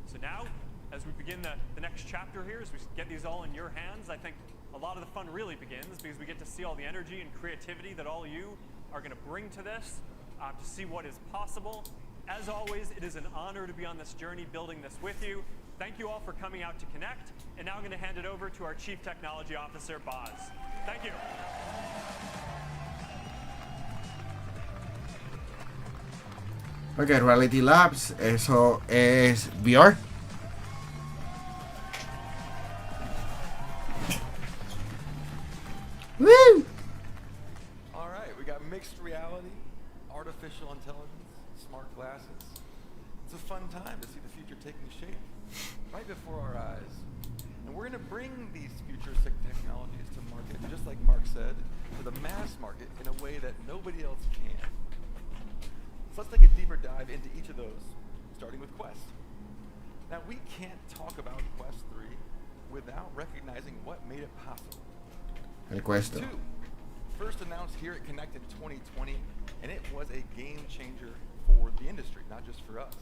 So now, as we begin the next chapter here, as we get these all in your hands, I think a lot of the fun really begins because we get to see all the energy and creativity that all you are going to bring to this, to see what is possible. As always, it is an honor to be on this journey building this with you. Thank you all for coming out to connect. And now I'm going to hand it over to our Chief Technology Officer, Boz. Thank you. Ok, Reality Labs, eso es VR. Woo! All right, we got mixed reality, artificial intelligence, smart glasses. It's a fun time to see the future taking shape right before our eyes. And we're going to bring these futuristic technologies to market, just like Mark said, to the mass market in a way that nobody else can. So let's take a deeper dive into each of those, starting with Quest. Now, we can't talk about Quest 3 without recognizing what made it possible. El Quest. 2, first announced here at Connect in 2020, and it was a game changer for the industry, not just for us.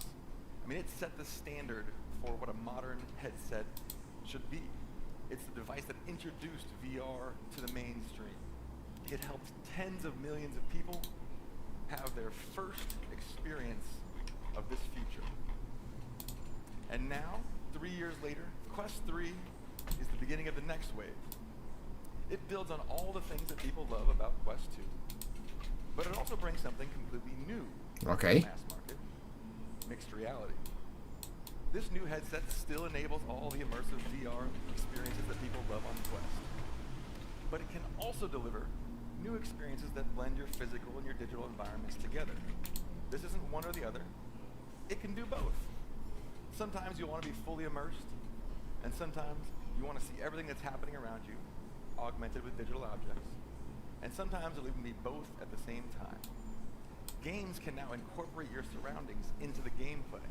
I mean, it set the standard for what a modern headset should be. It's the device that introduced VR to the mainstream. It helped tens of millions of people have their first experience of this future. And now, 3 years later, Quest 3 is the beginning of the next wave. It builds on all the things that people love about Quest 2, but it also brings something completely new Okay. to the mass market: mixed reality. This new headset still enables all the immersive VR experiences that people love on Quest, but it can also deliver new experiences that blend your physical and your digital environments together. This isn't one or the other. It can do both. Sometimes you want to be fully immersed, and sometimes you want to see everything that's happening around you augmented with digital objects, and sometimes it'll even be both at the same time. Games can now incorporate your surroundings into the gameplay.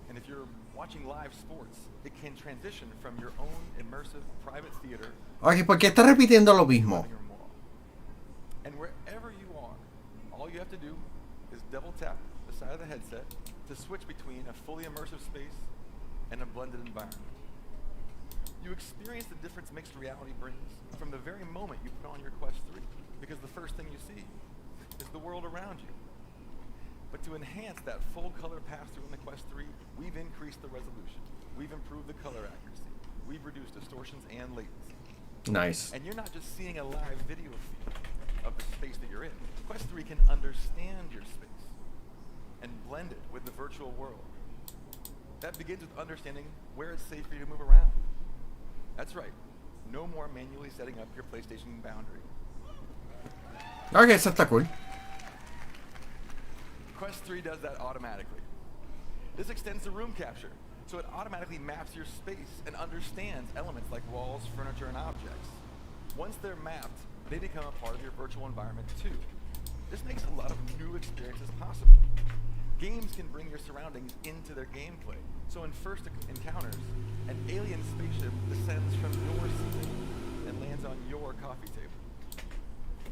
And if you're watching live sports, it can transition from your own immersive private theater Ok, ¿por qué está repitiendo lo mismo? on your mall. And wherever you are, all you have to do is double tap the side of the headset to switch between a fully immersive space and a blended environment. You experience the difference mixed reality brings from the very moment you put on your Quest 3, because the first thing you see is the world around you. But to enhance that full color pass-through in the Quest 3, we've increased the resolution. We've improved the color accuracy. We've reduced distortions and latency. Nice. And you're not just seeing a live video feed of the space that you're in. Quest 3 can understand your space and blend it with the virtual world. That begins with understanding where it's safe for you to move around. That's right. No more manually setting up your PlayStation boundary. Ok, eso está cool. Quest 3 does that automatically. This extends to room capture, so it automatically maps your space and understands elements like walls, furniture, and objects. Once they're mapped, they become a part of your virtual environment too. This makes a lot of new experiences possible. Games can bring your surroundings into their gameplay. So in first encounters, an alien spaceship descends from your ceiling and lands on your coffee table.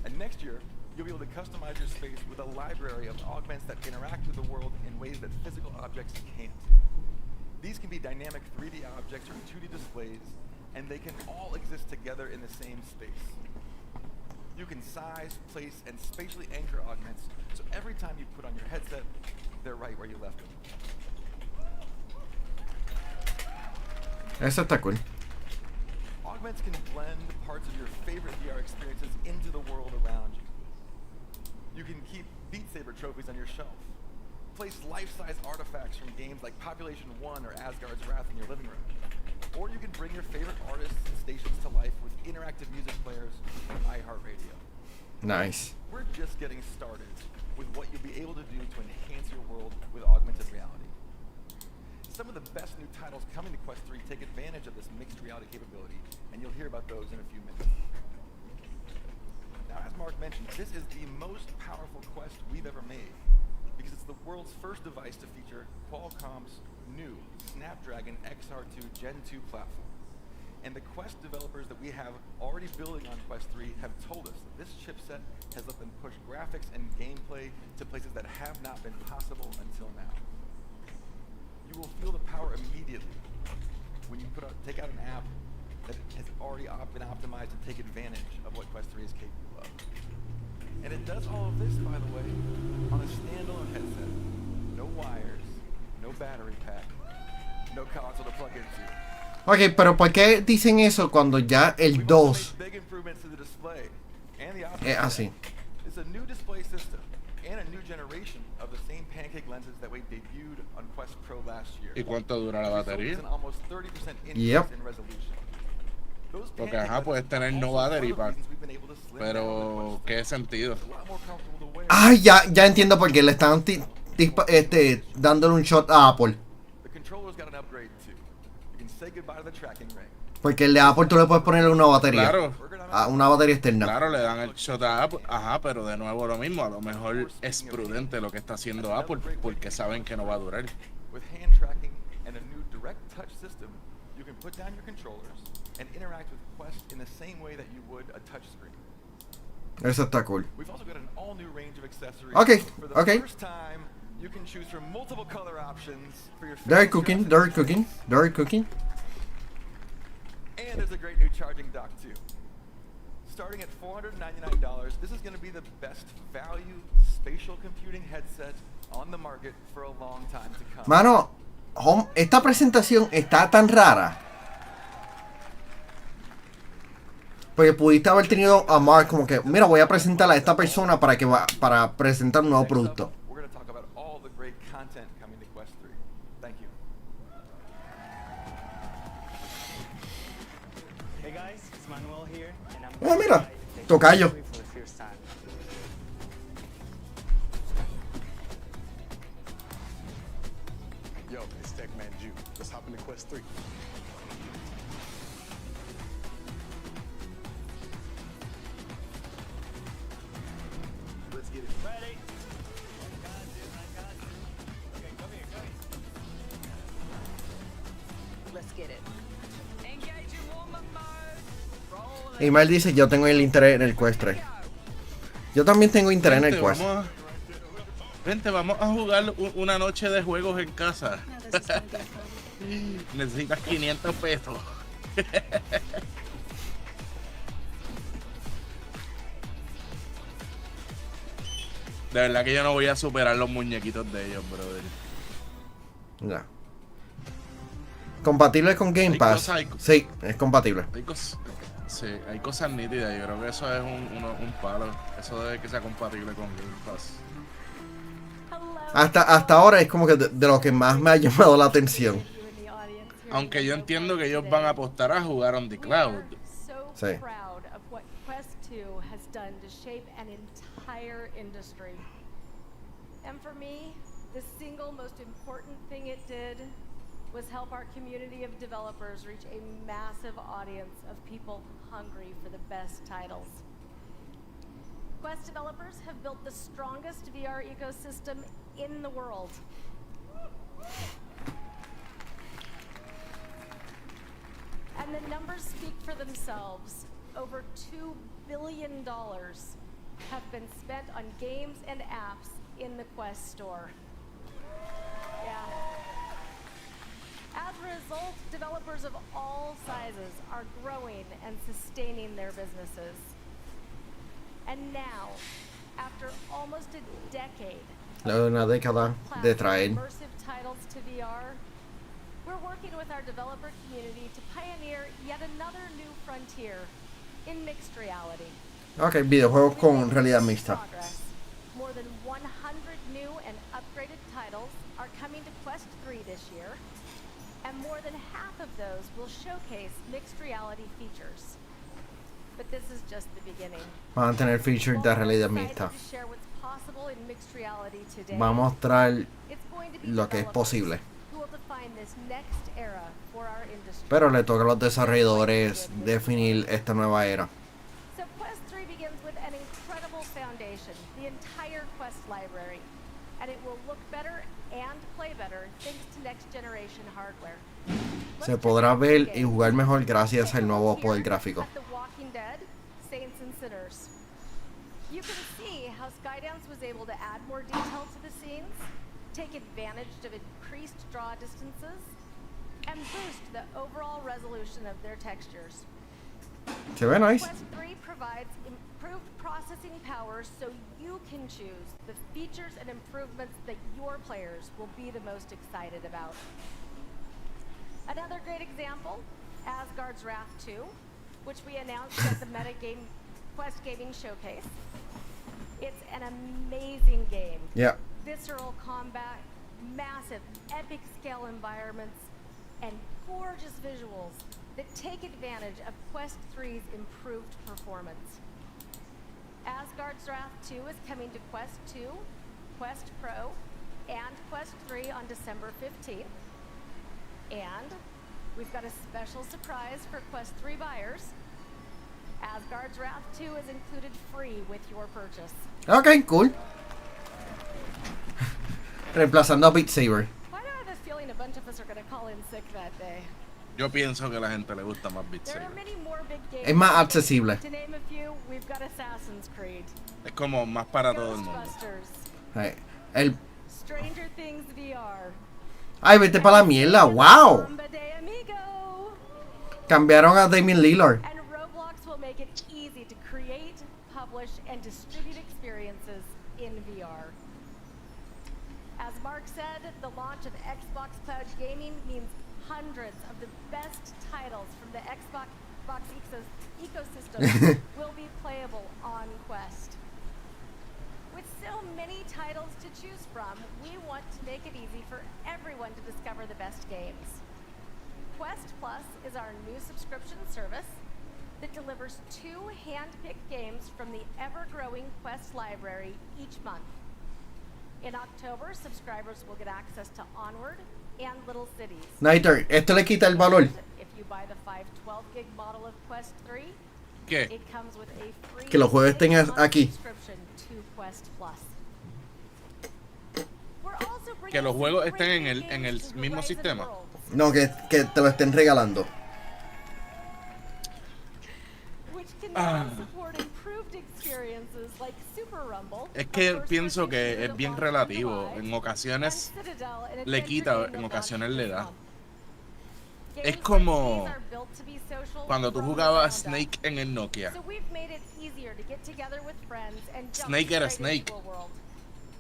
And next year, you'll be able to customize your space with a library of augments that interact with the world in ways that physical objects can't. These can be dynamic 3D objects or 2D displays, and they can all exist together in the same space. You can size, place, and spatially anchor augments, so every time you put on your headset, they're right where you left them. Eso está cool. Augments can blend parts of your favorite VR experiences into the world around you. You can keep Beat Saber trophies on your shelf. Place life-size artifacts from games like Population 1 or Asgard's Wrath in your living room. Or you can bring your favorite artists and stations to life with interactive music players from iHeartRadio. Nice. We're just getting started with what you'll be able to do to enhance your world with augmented reality. Some of the best new titles coming to Quest 3 take advantage of this mixed reality capability, and you'll hear about those in a few minutes. Now, as Mark mentioned, this is the most powerful Quest we've ever made, because it's the world's first device to feature Qualcomm's new Snapdragon XR2 Gen 2 platform. And the Quest developers that we have already building on Quest 3 have told us that this chipset has let them push graphics and gameplay to places that have not been possible until now. You will feel the power immediately when you take out an app that has already been optimized to take advantage of what Quest 3 is capable of. And it does all of this, by the way, on a standalone headset. No wires, no battery pack, no console to plug into. Ok, pero ¿por qué dicen eso cuando ya el 2 es así? It's a new display system and a new generation of the same pancake lenses that we debuted on Quest Pro last year. ¿Y cuánto dura la batería? An almost 30% increase Yep. in resolution. Porque puedes tener no battery pack. Pero, ¿qué sentido? Ay, ya entiendo por qué le están dándole un shot a Apple. Porque el de Apple tú le puedes poner una batería. Claro. Una batería externa. Claro, le dan el shot a Apple. Ajá, pero de nuevo lo mismo. A lo mejor es prudente lo que está haciendo Apple porque saben que no va a durar. With hand tracking and a new direct touch system, you can put down your controllers and interact with Quest in the same way that you would a touch screen. Eso está cool. We've also got an all new range of accessories. Okay, For the okay. first time, you can choose from multiple color options for your They're favorite cooking, Jurassic they're cooking, they're cooking. And there's a great new charging dock too. Starting at $499, this is going to be the best value spatial computing headset on the market for a long time to come. Mano, esta presentación está tan rara. Porque pudiste haber tenido a Mark como que, mira, voy a presentar a esta persona para presentar un nuevo producto. We're going to talk about all the great content coming to Quest 3. Thank you. Hey guys, it's Manuel here, and I'm Ah, mira, tocayo. for the first time. Yo, it's Techman Jew. Let's hop into Quest 3. Let's get it. Ready? I got you. Okay, come here. Let's get it. Engage in warm-up mode. Roll Y Mal dice, yo tengo el interés en el Quest 3. Yo también tengo interés en el Quest. Vente, vamos a jugar una noche de juegos en casa. Necesitas 500 pesos. De verdad que yo no voy a superar los muñequitos de ellos, brother. Ya. ¿Compatible con Game Pass? Sí, es compatible. Sí, hay cosas nítidas. Yo creo que eso es un palo. Eso debe que sea compatible con Game Pass. Hasta ahora es como que de lo que más me ha llamado la atención. Aunque yo entiendo que ellos van a apostar a jugar on the cloud. Sí. Proud of what Quest 2 has done to shape an entire industry. And for me, the single most important thing it did was help our community of developers reach a massive audience of people hungry for the best titles. Quest developers have built the strongest VR ecosystem in the world. And the numbers speak for themselves. Over $2 billion have been spent on games and apps in the Quest store. Yeah. As a result, developers of all sizes are growing and sustaining their businesses. And now, after almost a decade Una década de traer. immersive titles to VR, we're working with our developer community to pioneer yet another new frontier in mixed reality. Ok, videojuegos con realidad mixta. Progress. More than 100 new and upgraded titles are coming to Quest 3 this year, and more than half of those will showcase mixed reality features. But this is just the beginning. Van a tener features de realidad mixta. To share what's possible in mixed reality today. Va a mostrar It's going to be lo que es developers posible. who will define this next era for our industry. Pero le toca a los desarrolladores definir esta nueva era. So Quest 3 begins with an incredible foundation, the entire Quest library, and it will look better and play better thanks to next generation hardware. Se podrá ver y jugar mejor gracias al nuevo poder gráfico. At The Walking Dead, Saints and Sinners. You can see how Skydance was able to add more detail to the scenes, take advantage of increased draw distances, and boost the overall resolution of their textures. Se ve nice. Quest 3 provides improved processing power so you can choose the features and improvements that your players will be the most excited about. Another great example, Asgard's Wrath 2, which we announced at the Quest Gaming Showcase. It's an amazing game. Yeah. Visceral combat, massive, epic scale environments, and 4 gorgeous visuals that take advantage of Quest 3's improved performance. Asgard's Wrath 2 is coming to Quest 2, Quest Pro, and Quest 3 on December 15th. And we've got a special surprise for Quest 3 buyers. Asgard's Wrath 2 is included free with your purchase. Ok, cool. Reemplazando a Beat Saber. Why do I have a feeling a bunch of us are going to call in sick that day? Yo pienso que a la gente le gusta más Beat There are Saber. many more big games. Es más accesible. To name a few, we've got Assassin's Creed, Es como más para todo el mundo. Ghostbusters, El... Stranger Things VR. Ay, vete para la mierda. ¡Wow! Samba de Amigo. Cambiaron a Damian Lillard. And Roblox will make it easy to create, publish, and distribute experiences in VR. As Mark said, the launch of Xbox Cloud Gaming means hundreds of the best titles from the Xbox ecosystem will be playable on Quest. With so many titles to choose from, we want to make it easy for everyone to discover the best games. Quest Plus is our new subscription service that delivers 2 hand-picked games from the ever-growing Quest library each month. In October, subscribers will get access to Onward and Little Cities. Nighter, esto le quita el valor. If you buy the 512 gig model of Quest 3, ¿Qué? it comes with a free Que los juegos estén 6-month aquí. subscription to Quest Plus. We're also bringing Que los juegos some estén en great el games to mismo Horizon sistema. Worlds, No, que te lo estén regalando. which can now support improved experiences like Super Rumble, Es a que first-person pienso que shooter es that bien launched in relativo. July, En ocasiones and Citadel, an le adventure quita, game en that ocasiones launched le this da. month. Es Games like como these are built to be social cuando tú from the jugabas ground up. Snake en el Nokia. So we've made it easier to get together with friends and jump Snake era straight into Snake. a world.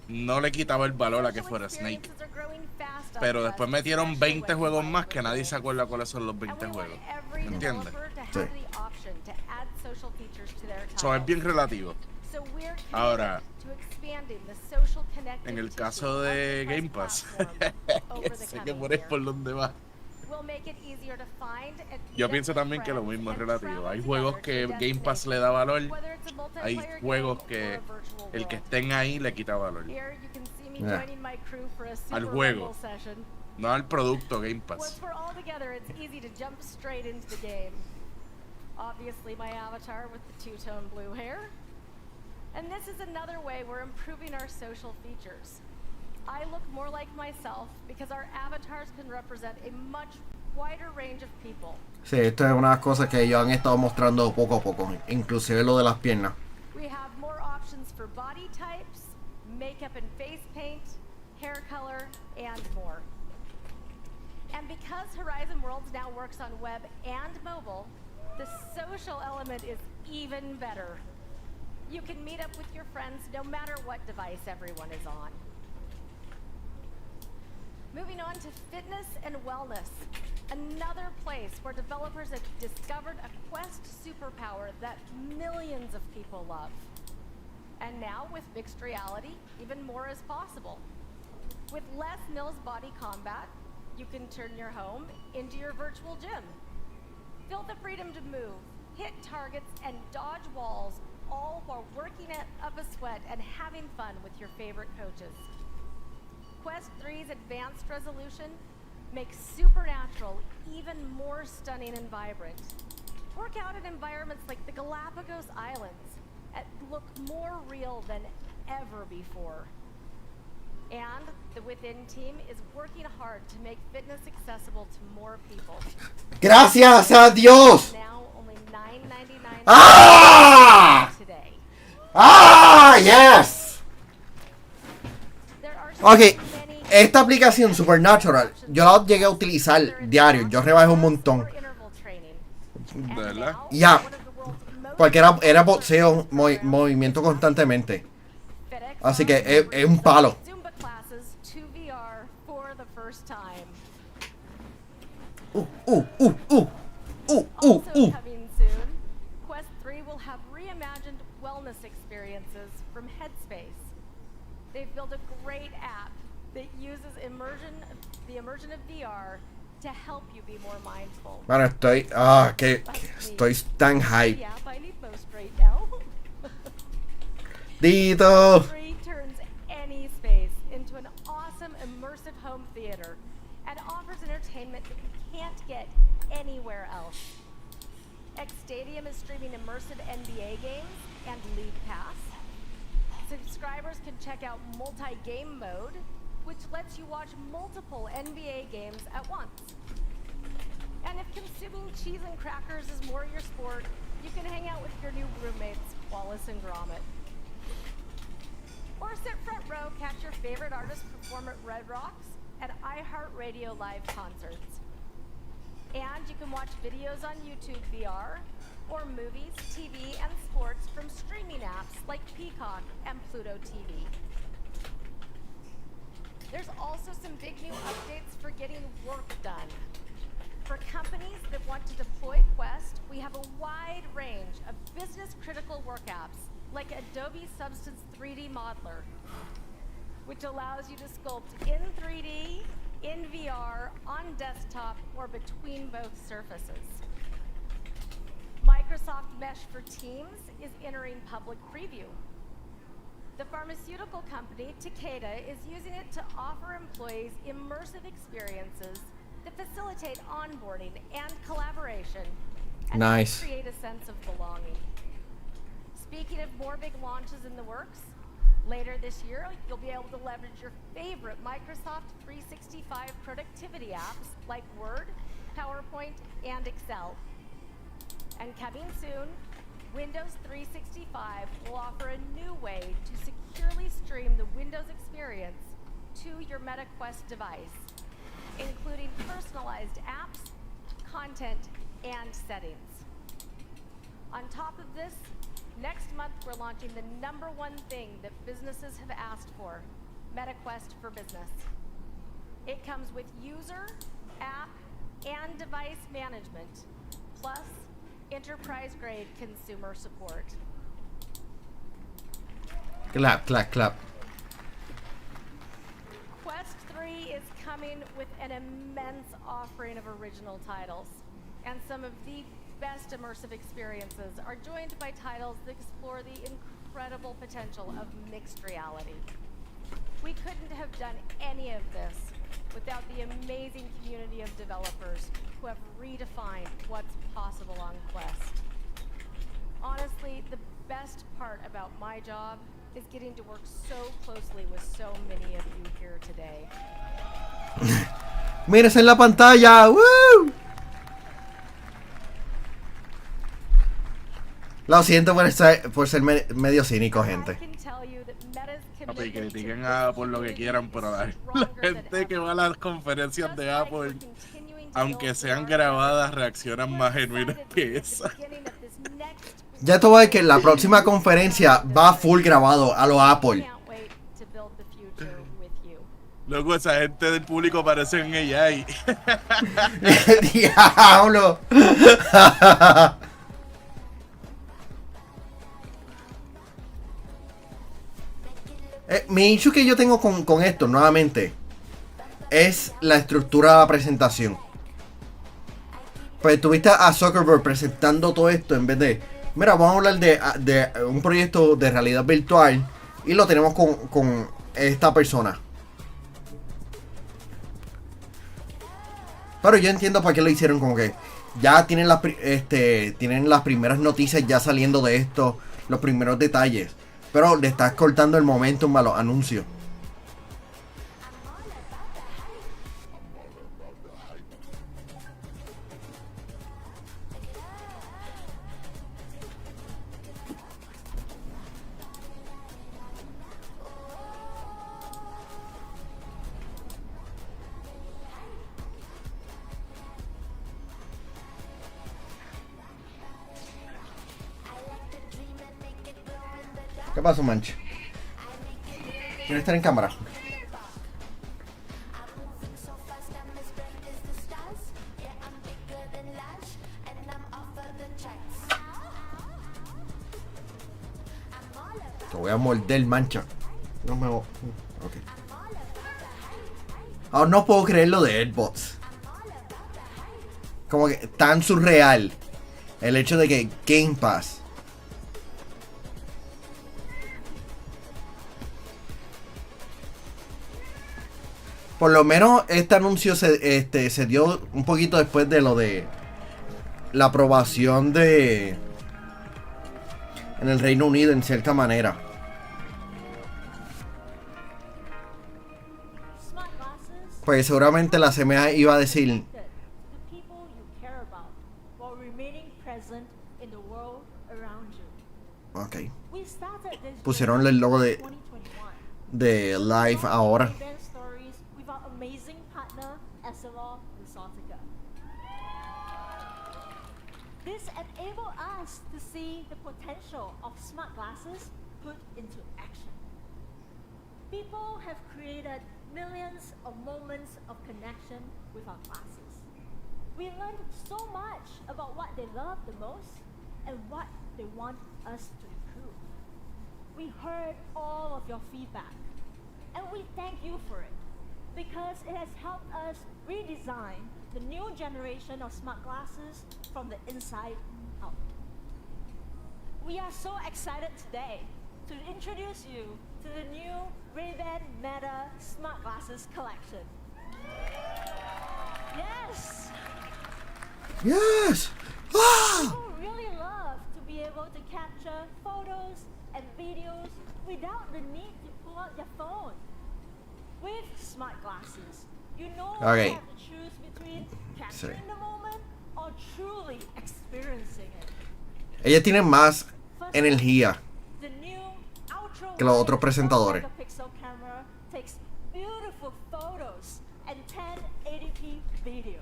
No le quitaba el valor a que Social fuera Snake. experiences are growing fast on Pero Quest, después metieron especially 20 when juegos combined más with que nadie games. se acuerda cuáles son los And 20 we want juegos. every ¿Entiendes? developer to have Sí. the option to add social features to their So, es bien titles. relativo. So we're committed Ahora, to expanding the social connective en el tissue caso of the de Quest Game Pass, platform over the sé que coming por ahí year. por donde va. We'll make it easier to find and Yo meet pienso up with también que lo friends mismo es and relativo. travel Hay together juegos to a que Game Pass le da valor. whether it's a Hay multiplayer juegos game que or a virtual el que world. estén ahí le quita valor. Here you can see me Yeah. joining my crew for a Super Al juego. Rumble session. No al producto Game Once Pass. we're all together, it's easy to jump straight into the game. Obviously, my avatar with the two-tone blue hair. And this is another way we're improving our social features. I look more like myself because our avatars can represent a much wider range of people. Sí, esto es una de las cosas que ellos han estado mostrando poco a poco. Inclusive lo de las piernas. We have more options for body types, makeup and face paint, hair color, and more. And because Horizon Worlds now works on web and mobile, the social element is even better. You can meet up with your friends no matter what device everyone is on. Moving on to fitness and wellness, another place where developers have discovered a Quest superpower that millions of people love. And now, with mixed reality, even more is possible. With Les Mills Body Combat, you can turn your home into your virtual gym. Feel the freedom to move, hit targets, and dodge walls, all while working up a sweat and having fun with your favorite coaches. Quest 3's advanced resolution makes Supernatural even more stunning and vibrant. Work out in environments like the Galapagos Islands that look more real than ever before. And the Within team is working hard to make fitness accessible to more people. ¡Gracias a Dios! Now only $9.99 ¡Ah! today. ¡Ah! ¡Yes! There are Ok, many esta aplicación Supernatural, yo la llegué a utilizar diario. Yo rebajé un montón. interval training. ¿De verdad? Ya. One of the world's most Porque era boxeo, movimiento constantemente. FedEx Así que es un palo. Zumba classes to VR for the first time. Also coming soon, Quest 3 will have reimagined wellness experiences from Headspace. They've built a great app that uses the immersion of VR to help you be more mindful. Bueno, estoy tan hype. Yeah, I need most right now. Dito. 3 turns any space into an awesome immersive home theater and offers entertainment that you can't get anywhere else. X Stadium is streaming immersive NBA games and League Pass. Subscribers can check out multi-game mode, which lets you watch multiple NBA games at once. And if consuming cheese and crackers is more your sport, you can hang out with your new roommates, Wallace and Gromit. Or sit front row, catch your favorite artists perform at Red Rocks and iHeartRadio live concerts. And you can watch videos on YouTube VR, or movies, TV, and sports from streaming apps like Peacock and Pluto TV. There's also some big new updates for getting work done. For companies that want to deploy Quest, we have a wide range of business-critical work apps like Adobe Substance 3D Modeler, which allows you to sculpt in 3D, in VR, on desktop, or between both surfaces. Microsoft Mesh for Teams is entering public preview. The pharmaceutical company Takeda is using it to offer employees immersive experiences that facilitate onboarding and collaboration and Nice. create a sense of belonging. Speaking of more big launches in the works, later this year you'll be able to leverage your favorite Microsoft 365 productivity apps like Word, PowerPoint, and Excel. And coming soon, Windows 365 will offer a new way to securely stream the Windows experience to your MetaQuest device, including personalized apps, content, and settings. On top of this, next month we're launching the #1 thing that businesses have asked for, MetaQuest for Business. It comes with user, app, and device management, plus enterprise-grade consumer support. Clap, clap, clap. Quest 3 is coming with an immense offering of original titles, and some of the best immersive experiences are joined by titles that explore the incredible potential of mixed reality. We couldn't have done any of this without the amazing community of developers who have redefined what's possible on Quest. Honestly, the best part about my job is getting to work so closely with so many of you here today. ¡Mírese en la pantalla! ¡Woo! Lo siento por ser medio cínico, gente. Papi, critiquen por lo que quieran, pero la gente que va a las conferencias de Apple, aunque sean grabadas, reaccionan más genuinas que esa. Ya te voy a ver que la próxima conferencia va full grabado a lo Apple. Loco, esa gente del público parece en AI. ¡Diablo! Mi issue que yo tengo con esto, nuevamente, es la estructura de la presentación. Pues tuviste a Zuckerberg presentando todo esto en vez de, mira, vamos a hablar de un proyecto de realidad virtual y lo tenemos con esta persona. Pero yo entiendo para qué lo hicieron, como que ya tienen las primeras noticias ya saliendo de esto, los primeros detalles. Pero le estás cortando el momentum a los anuncios. ¿Qué pasó, Mancho? ¿Quieres estar en cámara? Te voy a morder, Mancha. No me voy. Ok. Ahora no puedo creer lo de AirPods. como que tan surreal el hecho de que Game Pass. Por lo menos este anuncio se dio un poquito después de lo de la aprobación en el Reino Unido, en cierta manera. Pues seguramente la CMA iba a decir, ok, pusieron el logo de Live ahora. This enables us to see the potential of smart glasses put into action. People have created millions of moments of connection with our glasses. We learned so much about what they love the most and what they want us to improve. We heard all of your feedback, and we thank you for it, because it has helped us redesign the new generation of smart glasses from the inside out. We are so excited today to introduce you to the new Ray-Ban Meta Smart Glasses collection. Yes! Yes! People really love to be able to capture photos and videos without the need to pull out their phone. With smart glasses, you no longer have to choose between capturing the moment or truly experiencing it. Ella tiene más energía que los otros presentadores. Camera takes beautiful photos and 1080p video.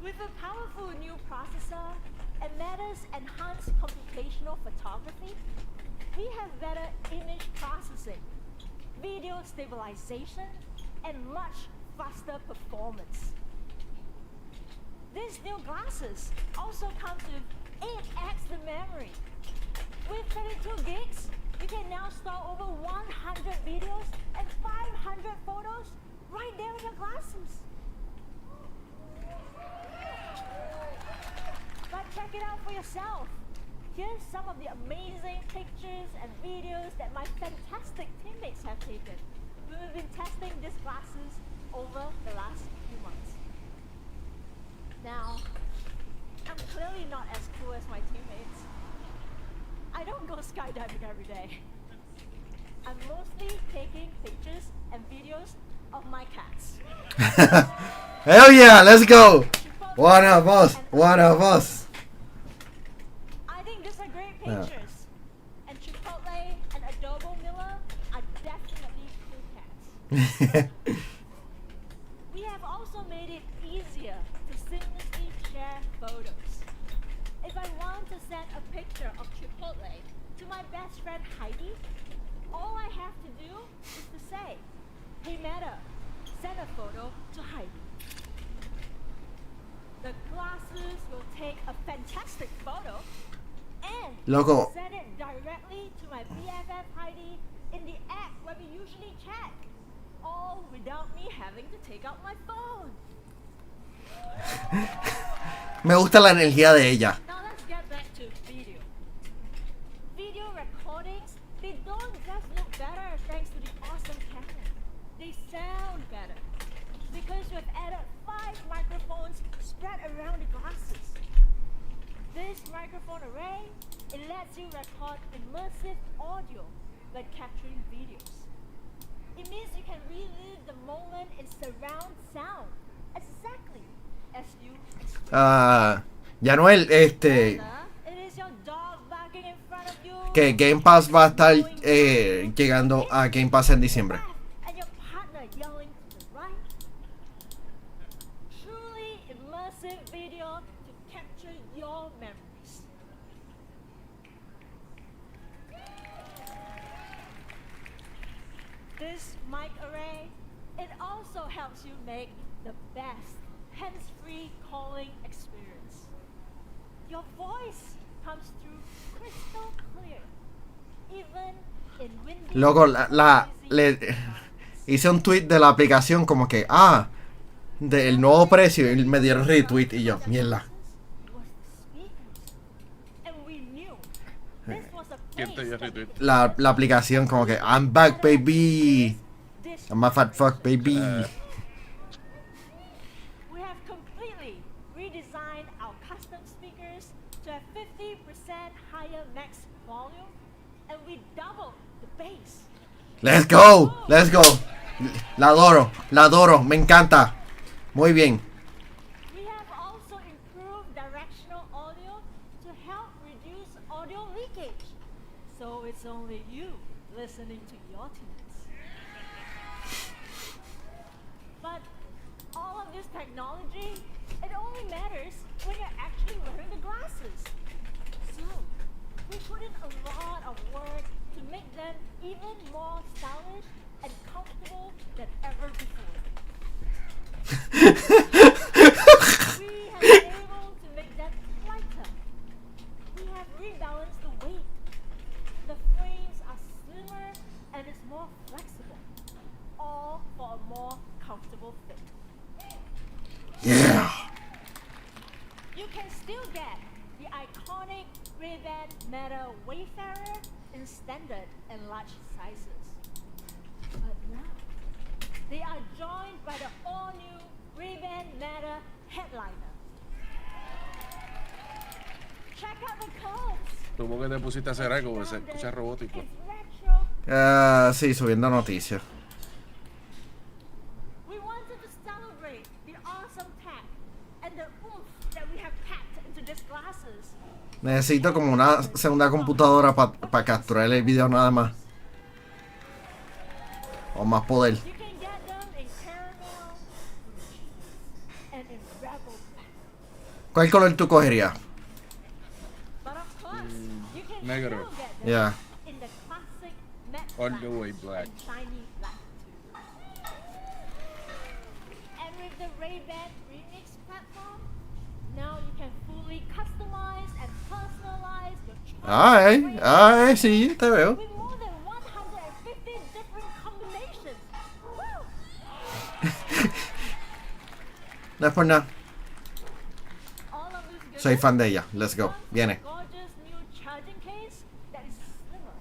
With a powerful new processor and Meta's enhanced computational photography, we have better image processing, video stabilization, and much faster performance. These new glasses also come with 8x the memory. With 32 gigs, you can now store over 100 videos and 500 photos right there in your glasses. But check it out for yourself. Here's some of the amazing pictures and videos that my fantastic teammates have taken. We've been testing these glasses over the last few months. Now, I'm clearly not as cool as my teammates. I don't go skydiving every day. I'm mostly taking pictures and videos of my cats. Hell yeah, let's go! One of us, one of us. I think these are great pictures. And Chipotle and Adobo Miller are definitely cool cats. We have also made it easier to seamlessly share photos. If I want to send a picture of Chipotle to my best friend Heidi, all I have to do is to say, "Hey Meta, send a photo to Heidi." The glasses will take a fantastic photo and Loco. send it directly to my BFF Heidi in the app where we usually chat, all without me having to take out my phone. Me gusta la energía de ella. Now let's get back to video. Video recordings, they don't just look better thanks to the awesome camera. They sound better because we've added 5 microphones spread around the glasses. This microphone array, it lets you record immersive audio when capturing videos. It means you can relive the moment in surround sound, exactly as you Yanuel, it is your dog barking in front of you. que Game Pass va a estar llegando a Game Pass en diciembre. And your partner yelling to the right. Truly immersive video to capture your memories. This mic array, it also helps you make the best hands-free calling experience. Your voice comes through crystal clear, even in windy. Loco, le hice un tweet de la aplicación como que, del nuevo precio y me dieron retweet y yo, mierda. ¿Quién te dio retweet? La aplicación como que I'm back baby. I'm a fat fuck baby. We have completely redesigned our custom speakers to have 50% higher max volume, and we doubled the bass. Let's go, let's go. La adoro, me encanta. Muy bien. We have also improved directional audio to help reduce audio leakage. So it's only you listening to your tunes. But all of this technology, it only matters when you're actually wearing the glasses. So we put in a lot of work to make them even more stylish and comfortable than ever before. We have been able to make them lighter. We have rebalanced the weight. The frames are slimmer and it's more flexible. All for a more comfortable fit. Yeah. You can still get the iconic Ray-Ban Meta Wayfarer in standard and large sizes. But now, they are joined by the all-new Ray-Ban Meta Headliner. Check out the codes. Tuvo que te pusiste a hacer algo porque se escucha robótico. It's retro. Sí, subiendo noticias. We wanted to celebrate the awesome tech and the oomph that we have packed into these glasses. Necesito como una segunda computadora para capturar el video nada más. O más poder. You can get them in caramel and in rebel black. ¿Cuál color tú cogerías? But of course, you can negro. still get them Yeah. in the classic matte All black the way black. and shiny black too. And with the Ray-Ban Remix platform, now you can fully customize and personalize your choice. Ay, sí, te veo. With more than 150 different combinations. Woo! No es por nada. All of this goodness Soy fan de ella. Let's go. comes with a Viene. gorgeous new charging case that is slimmer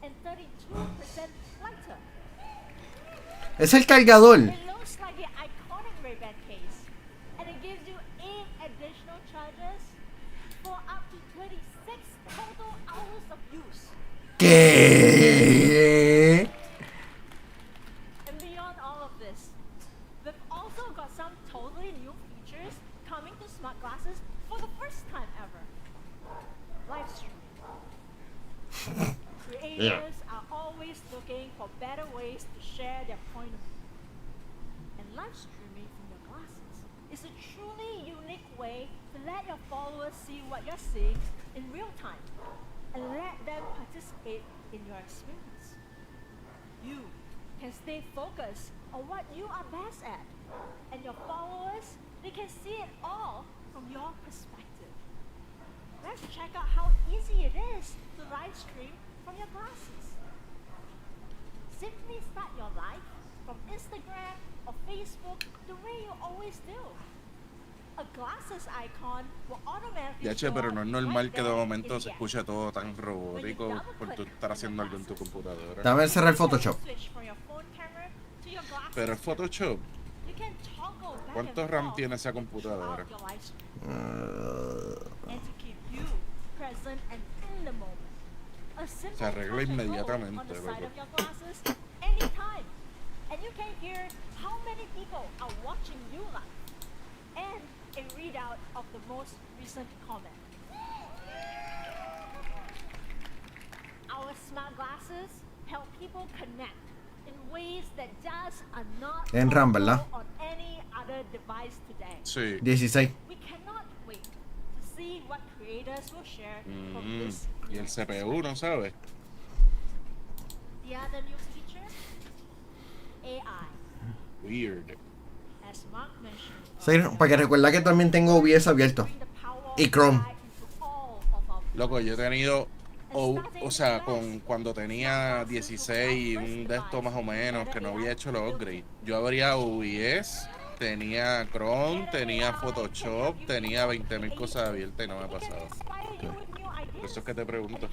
and 32% lighter. Es el cargador. It looks like the iconic Ray-Ban case, and it gives you 8 additional charges for up to 36 total hours of use. ¿Qué? And beyond all of this, we've also got some totally new features coming to smart glasses for the first time ever. Live streaming. Creators are always looking for better ways to share their point of view. And live streaming from your glasses is a truly unique way to let your followers see what you're seeing in real time and let them participate in your experience. You can stay focused on what you are best at, and your followers, they can see it all from your perspective. Let's check out how easy it is to live stream from your glasses. Simply start your live from Instagram or Facebook the way you always do. A glasses icon will automatically Ya, che, show pero up no es normal right que de there momento in se the app. escuche todo tan robótico por tú estar haciendo algo en tu computadora. Dame cerrar el Photoshop. Switch from your phone camera to your glasses Pero el Photoshop, You can toggle back ¿cuánto and RAM forth tiene esa computadora? throughout your live stream. And to keep you present and in the moment. A simple Se arregla touch and hold inmediatamente, on the side loco. of your glasses anytime. And you can hear how many people are watching you live. And a readout of the most recent comment. Our smart glasses help people connect in ways that just are not En RAM, ¿verdad? possible on any other device today. Sí. 16. We cannot wait to see what creators will share from this. Y el CPU, ¿no sabes? The other new feature, AI. Weird. As Mark mentioned, Sí, para que recuerda que también tengo OBS abierto. bring the power of Y Chrome. AI into all of our Loco, yo he tenido, o sea, cuando tenía 16 y un de estos más o menos, que no había hecho los upgrades, yo abría OBS tenía Chrome, tenía Photoshop, tenía 20.000 cosas abiertas y no me ha pasado. Por eso es que te pregunto.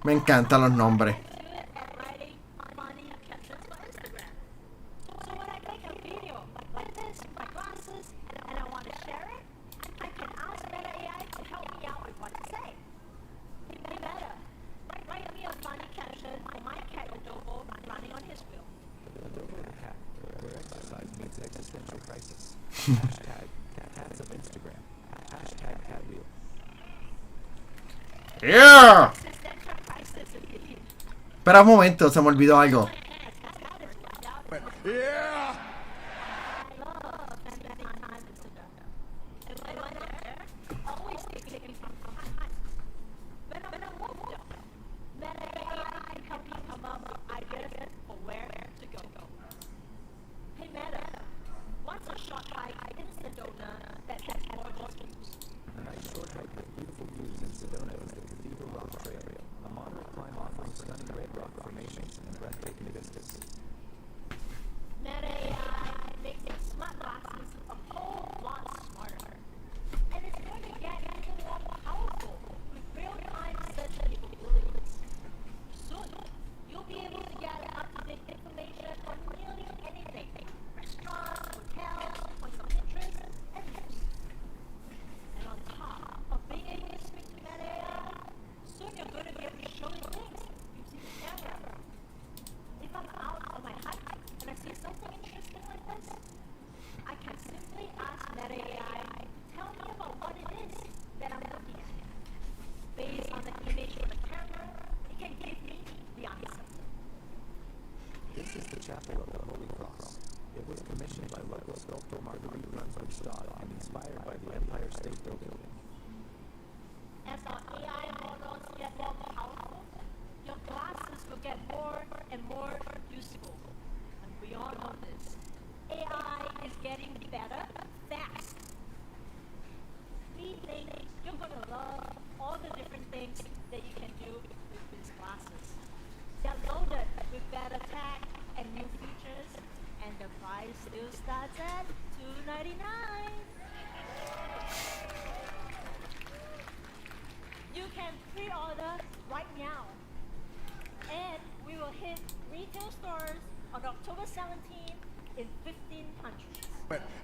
Me encantan los nombres. Yeah. Espera un momento, se me olvidó algo.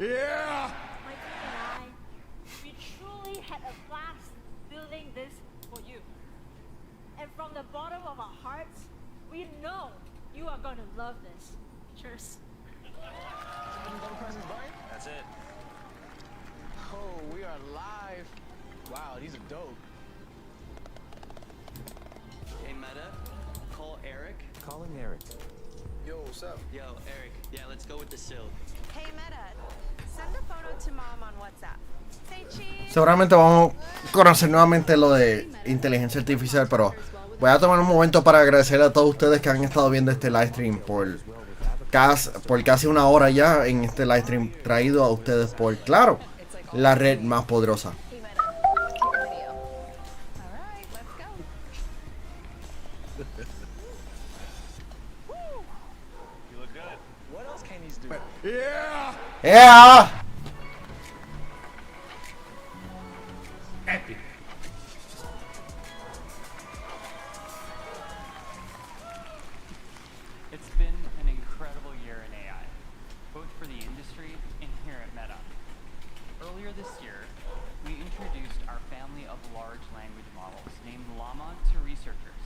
Yeah! My team and I, we truly had a blast building this for you. And from the bottom of our hearts, we know you are going to love this. Cheers. That's it. Oh, we are live. Wow, these are dope. Hey, Meta, call Eric. Calling Eric. Yo, what's up? Yo, Eric, yeah, let's go with the sill. Hey Meta, send a photo to mom on WhatsApp. Say cheese. Seguramente vamos a conocer nuevamente lo de inteligencia artificial, pero voy a tomar un momento para agradecer a todos ustedes que han estado viendo este live stream por casi una hora ya en este live stream traído a ustedes por Claro, la red más poderosa. Yeah! Yeah! Epic. It's been an incredible year in AI, both for the industry and here at Meta. Earlier this year, we introduced our family of large language models named Llama to researchers.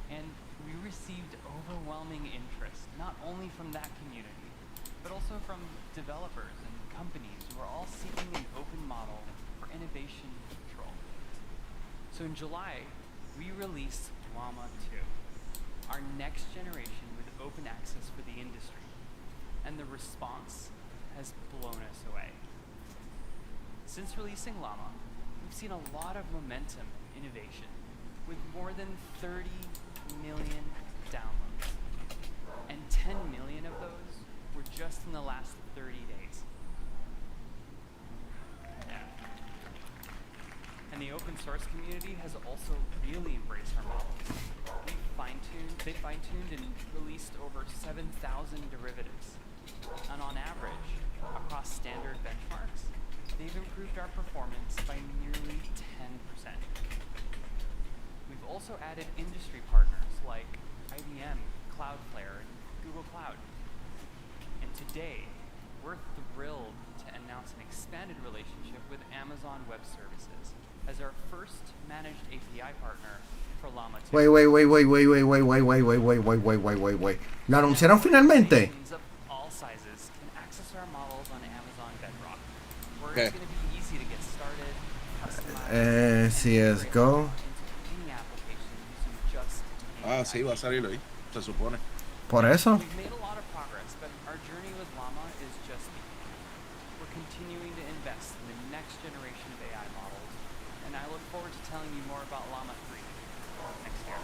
And we received overwhelming interest, not only from that community, but also from developers and companies who are all seeking an open model for innovation control. So in July, we released Llama 2, our next generation with open access for the industry. And the response has blown us away. Since releasing Llama, we've seen a lot of momentum and innovation, with more than 30 million downloads. And 10 million of those were just in the last 30 days. And the open source community has also really embraced our models. They fine-tuned and released over 7,000 derivatives. And on average, across standard benchmarks, they've improved our performance by nearly 10%. We've also added industry partners like IBM, Cloudflare, and Google Cloud. And today, we're thrilled to announce an expanded relationship with Amazon Web Services as our first managed API partner for Llama 2. Wait. ¿Lo anunciaron finalmente? Of all sizes can access our models on Amazon Bedrock, where Okay. it's going to be easy to get started, customize, CSGO. any application using just Ah, sí, va a salir hoy, se supone. Por eso. We've made a lot of progress, but our journey with Llama is just beginning. We're continuing to invest in the next generation of AI models, and I look forward to telling you more about Llama 3 next year.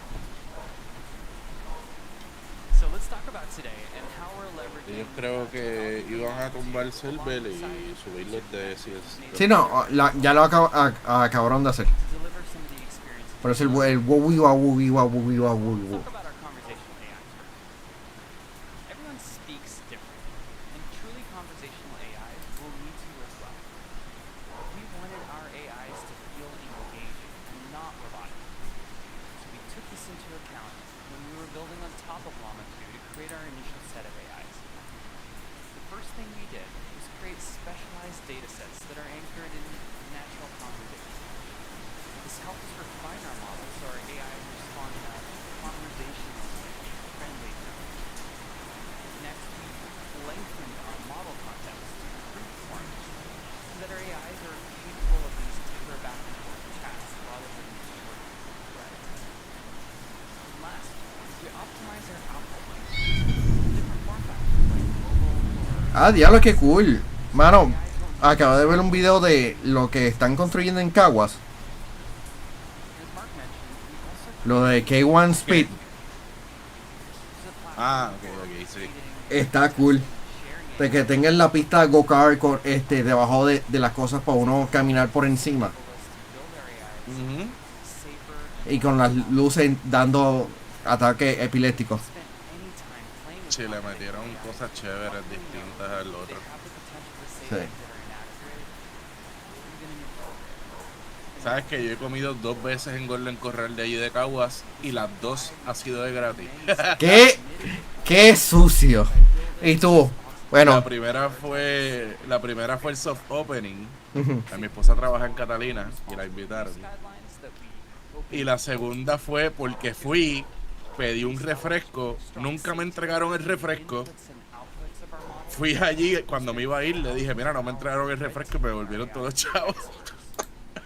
So let's talk about today and how we're leveraging. Ellos creo que iban a tumbar el server y subirlos de CS. Sí, no, ya lo acabaron de hacer. to deliver some of the experiences. Por eso el wubiwa. Let's talk about our conversational AI tool. Everyone speaks differently, and truly conversational AI will need to as well. We wanted our AIs to feel engaging and not robotic. So we took this into account when we were building on top of Llama 2 to create our initial set of AIs. The first thing we did was create specialized data sets that are anchored in natural conversation. This helped us refine our models so our AI respond in a conversational, friendly tone. Next, we lengthened our model context to improve performance so that our AIs are capable of these deeper back and forth chats rather than short threads. And last, we optimize our output length for different form factors like mobile or Diablo, qué cool. Mano, acabo de ver un video de lo que están construyendo en Caguas. as Mark mentioned, we also Lo de K1 Speed. Ah, ok, sí. Está cool. De que tengan la pista go-kart debajo de las cosas para uno caminar por encima. Ujú. Y con las luces dando ataques epilépticos. Sí, le metieron cosas chéveres distintas al otro. Sí. Sabes que yo he comido 2 veces en Golden Corral de allí de Caguas y las 2 ha sido de gratis. ¡Qué sucio! Y tú, bueno. La primera fue el soft opening. Mi esposa trabaja en Catalina y la invitaron. Y la segunda fue porque fui, pedí un refresco, nunca me entregaron el refresco. Fui allí, cuando me iba a ir, le dije, mira, no me entregaron el refresco y me devolvieron todos los chavos.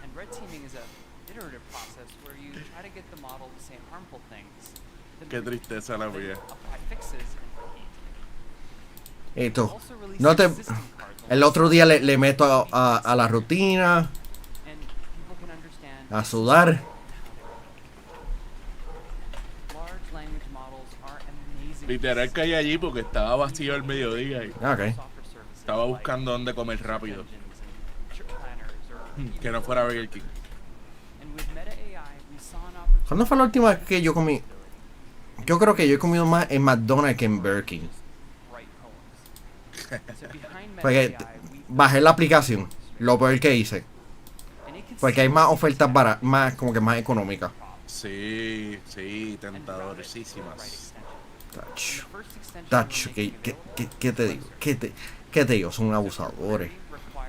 And red teaming is a iterative process where you try to get the model to say harmful things, then Qué tristeza la mía. apply fixes and repeat. Y tú, no te... El otro día le meto a la rutina, And people can understand a sudar. large language models are amazing. Literal caí allí porque estaba vacío el mediodía y Ok. estaba buscando dónde comer rápido. Que no fuera Burger King. And with Meta AI, we saw an opportunity ¿Cuándo fue la última vez que yo comí? Yo creo que yo he comido más en McDonald's que en Burger King. to write poems. So behind Meta Porque AI, we bajé la aplicación, lo peor que hice. and it can Porque hay más ofertas baratas, más como que más económicas. Sí, tentadorísimas. Tacho, tacho, ¿qué te digo? ¿Qué te digo? Son abusadores.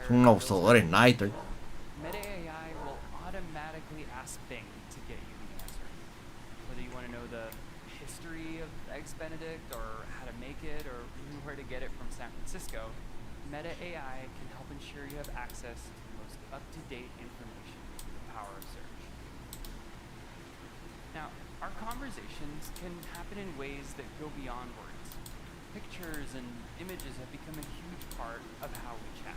Son abusadores, Nighter. Meta AI will automatically ask Bing to get you the answer. Whether you want to know the history of Eggs Benedict or how to make it or even where to get it from San Francisco, Meta AI can help ensure you have access to the most up-to-date information with the power of search. Now, our conversations can happen in ways that go beyond words. Pictures and images have become a huge part of how we chat.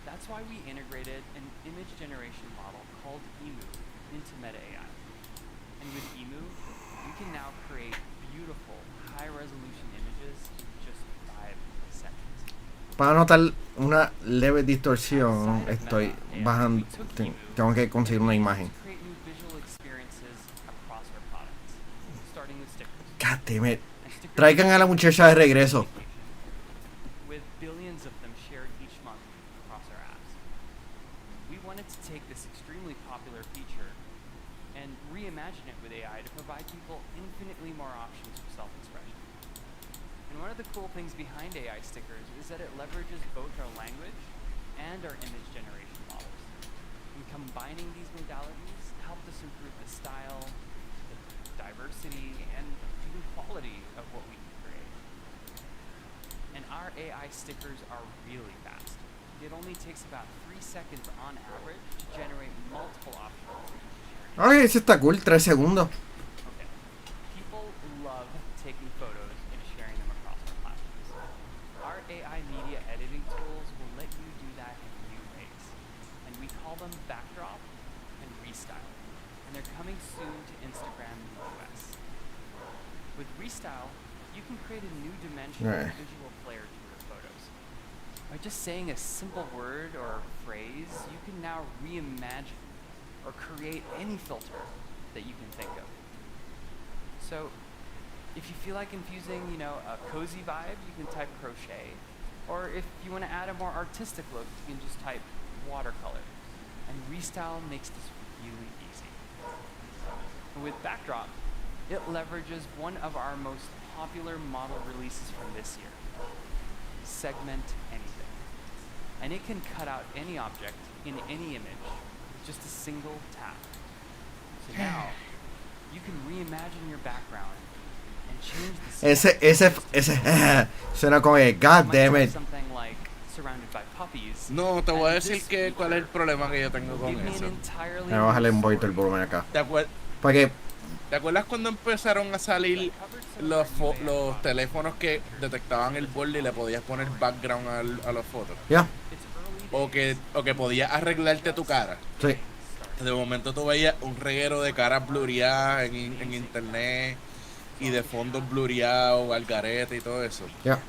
That's why we integrated an image generation model called Emu into Meta AI. And with Emu, we can now create beautiful, high-resolution images in just 5 seconds. Para notar una leve distorsión, estoy bajando. Tengo que conseguir una imagen. Create new visual experiences across our products, starting with stickers. God damn it. Traigan a la muchacha de regreso. With billions of them shared each month across our apps. We wanted to take this extremely popular feature and reimagine it with AI to provide people infinitely more options for self-expression. And one of the cool things behind AI stickers is that it leverages both our language and our image generation models. And combining these modalities helped us improve the style, the diversity, and even quality of what we can create. And our AI stickers are really fast. It only takes about 3 seconds on average to generate multiple options. Ay, ese está cool, 3 segundos. Okay. People love taking photos and sharing them across our platforms. Our AI media editing tools will let you do that in new ways. And we call them backdrop and restyle. And they're coming soon to Instagram in the US. With restyle, you can create a new dimension and visual flair to your photos. By just saying a simple word or phrase, you can now reimagine or create any filter that you can think of. So, if you feel like infusing, a cozy vibe, you can type crochet. Or if you want to add a more artistic look, you can just type watercolor. And restyle makes this really easy. And with Backdrop, it leverages one of our most popular model releases from this year, Segment Anything. And it can cut out any object in any image with just a single tap. So now, you can reimagine your background and change the Ese suena como que, God damn it. something like surrounded by puppies. No, te voy a decir cuál es el problema que yo tengo con eso. Voy a bajarle un poquito el volumen acá. ¿Te acuerdas cuando empezaron a salir los teléfonos que detectaban el borde y le podías poner background a las fotos? Ya. O que podías arreglarte tu cara. Sí. De momento tú veías un reguero de caras blurreadas en internet y de fondos blurreados, al garete y todo eso. Ya.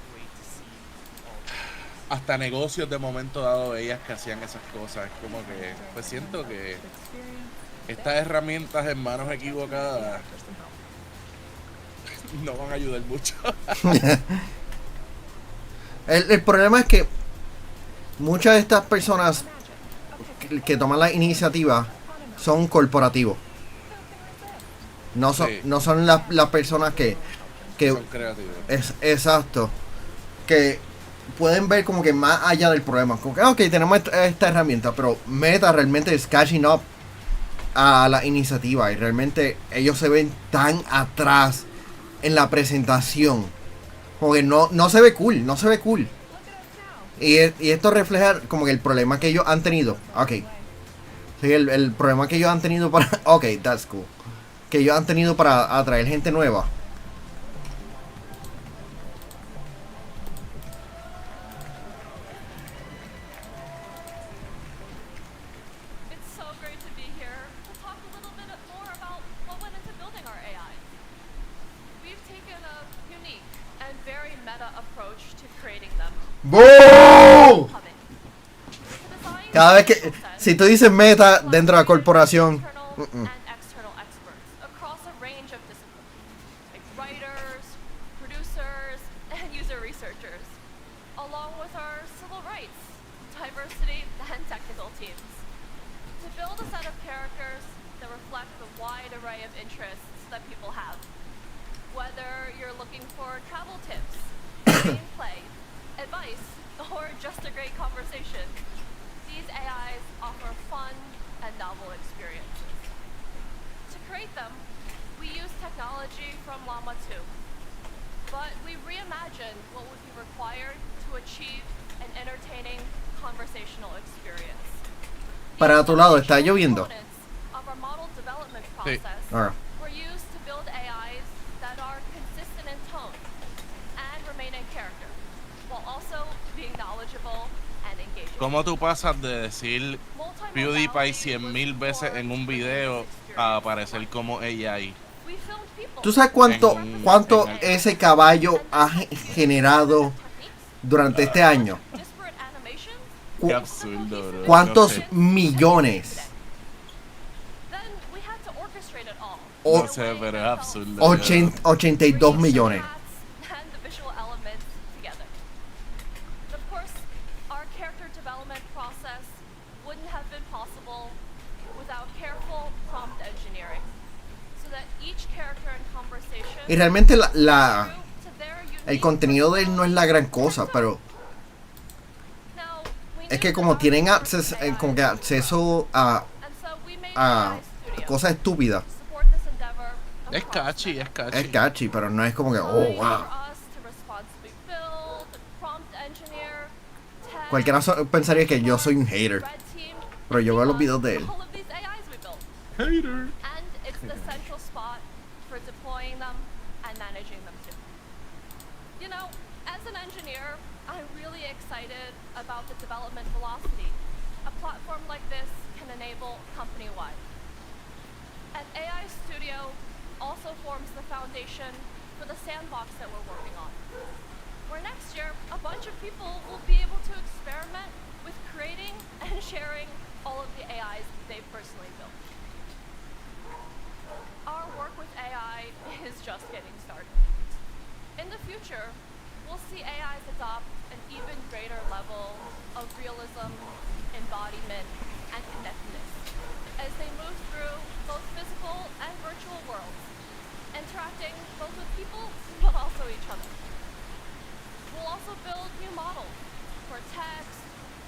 Hasta negocios de momento dado veías que hacían esas cosas. Como que, pues siento que estas herramientas en manos equivocadas no van a ayudar mucho. El problema es que muchas de estas personas que toman la iniciativa son corporativos. No son las personas que son creativos. Exacto. Que pueden ver como que más allá del problema. Como que, ok, tenemos esta herramienta, pero Meta realmente es catching up a la iniciativa. Y realmente ellos se ven tan atrás en la presentación. Como que no se ve cool, no se ve cool. Y esto refleja como que el problema que ellos han tenido. Ok. Sí, el problema que ellos han tenido para... Ok, that's cool. Que ellos han tenido para atraer gente nueva. It's so great to be here to talk a little bit more about what went into building our AI. We've taken a unique and very meta approach to creating them. ¡Boom! Cada vez que... Si tú dices Meta dentro de la corporación... And external experts across a range of disciplines, like writers, producers, and user researchers, along with our civil rights, diversity, and technical teams, to build a set of characters that reflect the wide array of interests that people have. Whether you're looking for travel tips, gameplay, advice, or just a great conversation, these AIs offer fun and novel experiences. To create them, we use technology from Llama 2, but we reimagined what would be required to achieve an entertaining conversational experience. Para tu lado, está lloviendo. Of our model development Sí. process were used to build AIs that are consistent in tone and remain in character, while also being knowledgeable and engaging. ¿Cómo tú pasas de decir PewDiePie 100,000 veces en un video a aparecer como AI We filmed people. ¿Tú sabes cuánto ese caballo ha generado durante este año? Disparate animations. Qué absurdo, bro. ¿Cuántos No sé. millones? Then we had to orchestrate it all. No sé, pero es absurdo. 82 millones. And the visual elements together. And of course, our character development process wouldn't have been possible without careful prompt engineering, so that each character and conversation Y realmente to their el unique contenido de él no es la gran cosa, pero Now, we es que knew como that tienen our como que acceso a, and so we made a AI Studio cosas estúpidas. to support this endeavor Es across catchy, es catchy. Es catchy, pero no es como que, oh, for wow. us to responsibly build, prompt engineer, test, Cualquiera pensaría que yo soy un hater, red team, pero yo veo los videos de él. all of these AIs we built. Hater. And it's the central spot for deploying them and managing them too. You know, as an engineer, I'm really excited about the development velocity a platform like this can enable company-wide. And AI Studio also forms the foundation for the sandbox that we're working on, where next year a bunch of people will be able to experiment with creating and sharing all of the AIs they've personally built. Our work with AI is just getting started. In the future, we'll see AIs adopt an even greater level of realism, embodiment, and connectedness as they move through both physical and virtual worlds, interacting both with people but also each other. We'll also build new models for text,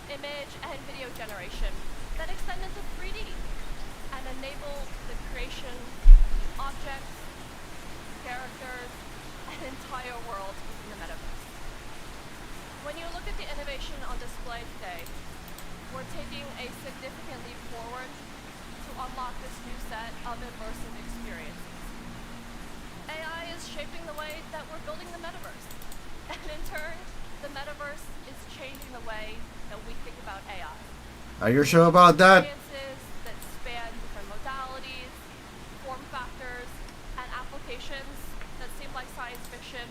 image, and video generation that extend into 3D and enable the creation of objects, characters, and entire worlds within the metaverse. When you look at the innovation on display today, we're taking a significant leap forward to unlock this new set of immersive experiences. AI is shaping the way that we're building the metaverse, and in turn, the metaverse is changing the way that we think about AI. Are you sure about that? Experiences that span different modalities, form factors, and applications that seem like science fiction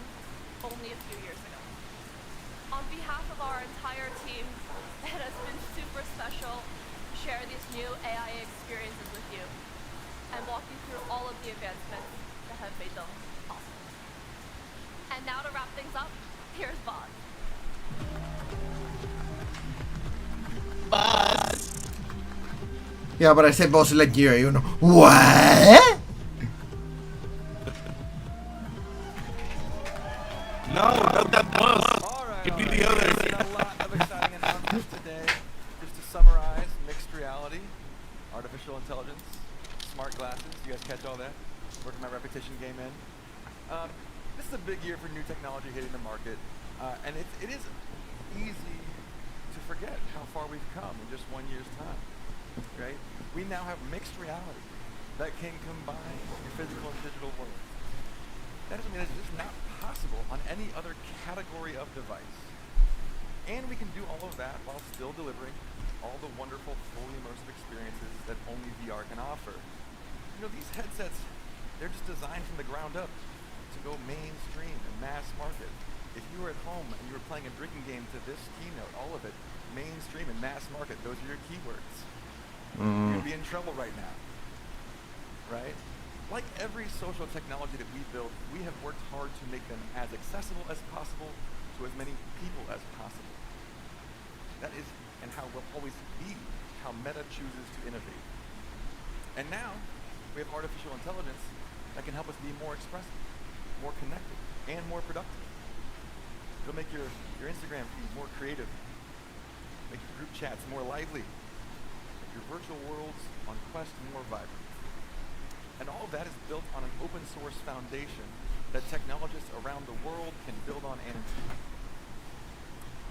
only a few years ago. On behalf of our entire team, it has been super special to share these new AI experiences with you and walk you through all of the advancements that have made them possible. And now to wrap things up, here's Boz. Yeah, but I said Buzz Lightyear, you know. What? No, not that Buzz. Give me the other. A lot of exciting announcements today. Just to summarize, mixed reality, artificial intelligence, smart glasses. You guys catch all that? Working my repetition game in. This is a big year for new technology hitting the market, and it is easy to forget how far we've come in just 1 year's time. Right? We now have mixed reality that can combine your physical and digital world. That doesn't mean it's just not possible on any other category of device. And we can do all of that while still delivering all the wonderful, fully immersive experiences that only VR can offer. You know, these headsets, they're just designed from the ground up to go mainstream and mass market. If you were at home and you were playing a drinking game to this keynote, all of it, mainstream and mass market, those are your keywords. You'd be in trouble right now, right? Like every social technology that we build, we have worked hard to make them as accessible as possible to as many people as possible. That is, and how will always be, how Meta chooses to innovate. And now, we have artificial intelligence that can help us be more expressive, more connected, and more productive. It'll make your Instagram feed more creative, make your group chats more lively, your virtual worlds on Quest more vibrant. And all of that is built on an open source foundation that technologists around the world can build on and improve.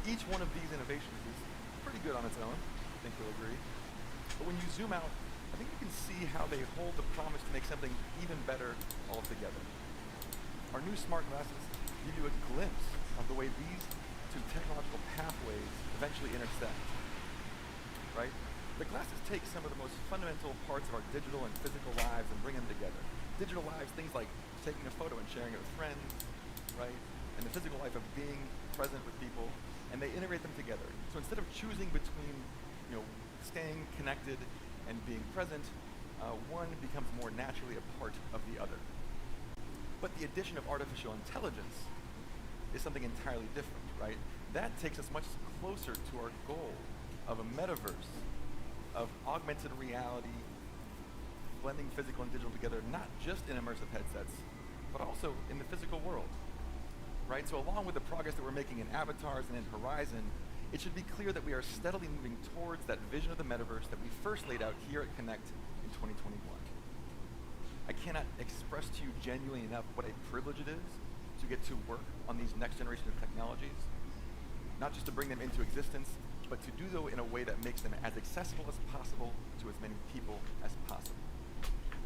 Each one of these innovations is pretty good on its own, I think you'll agree. But when you zoom out, I think you can see how they hold the promise to make something even better altogether. Our new smart glasses give you a glimpse of the way these two technological pathways eventually intersect, right? The glasses take some of the most fundamental parts of our digital and physical lives and bring them together. digital lives, things like taking a photo and sharing it with friends, right? And the physical life of being present with people, and they integrate them together. So instead of choosing between, staying connected and being present, one becomes more naturally a part of the other. But the addition of artificial intelligence is something entirely different, right? That takes us much closer to our goal of a metaverse, of augmented reality, blending physical and digital together, not just in immersive headsets, but also in the physical world, right? So along with the progress that we're making in avatars and in Horizon, it should be clear that we are steadily moving towards that vision of the metaverse that we first laid out here at Connect in 2021. I cannot express to you genuinely enough what a privilege it is to get to work on these next generation of technologies, not just to bring them into existence, but to do so in a way that makes them as accessible as possible to as many people as possible.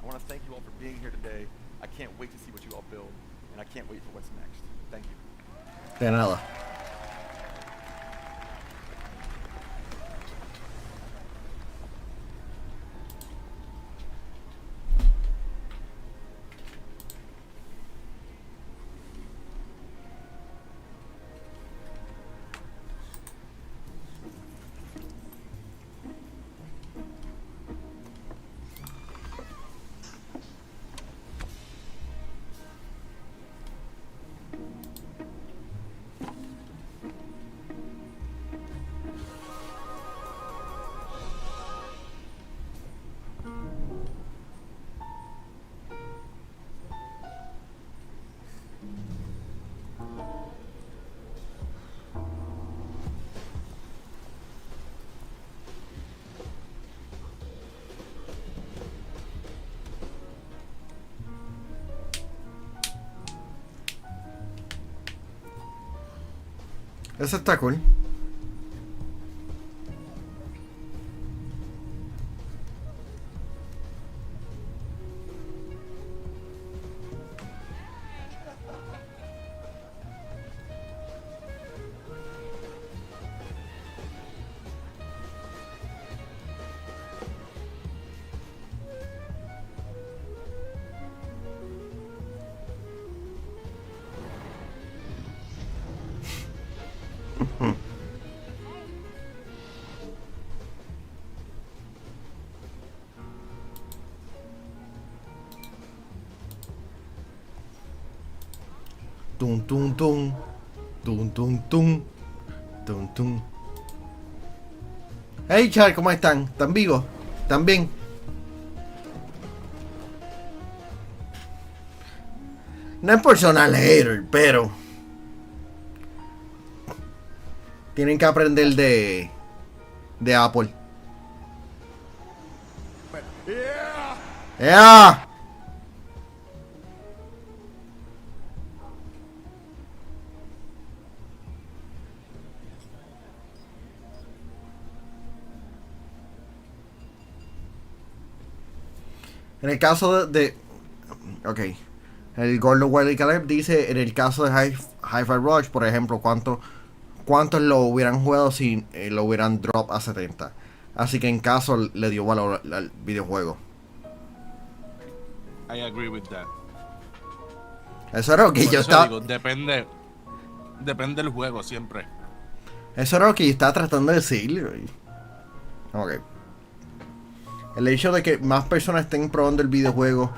I want to thank you all for being here today. I can't wait to see what you all build, and I can't wait for what's next. Thank you. De nada. Eso está cool. Tum tum tum. Tum tum tum. Tum tum. Hey Char, ¿cómo están? ¿Están vivos? ¿Están bien? No es personal hater, pero tienen que aprender de Apple. ¡Yeah! En el caso ok. El Gordo Wiley Caleb dice, en el caso de Hi-Fi Rush, por ejemplo, ¿cuántos lo hubieran jugado si lo hubieran drop a 70? Así que en caso le dio valor al videojuego. I agree with that. Eso era lo que Por yo eso estaba... digo, depende del juego siempre. Eso era lo que yo estaba tratando de decir. Ok. El hecho de que más personas estén probando el videojuego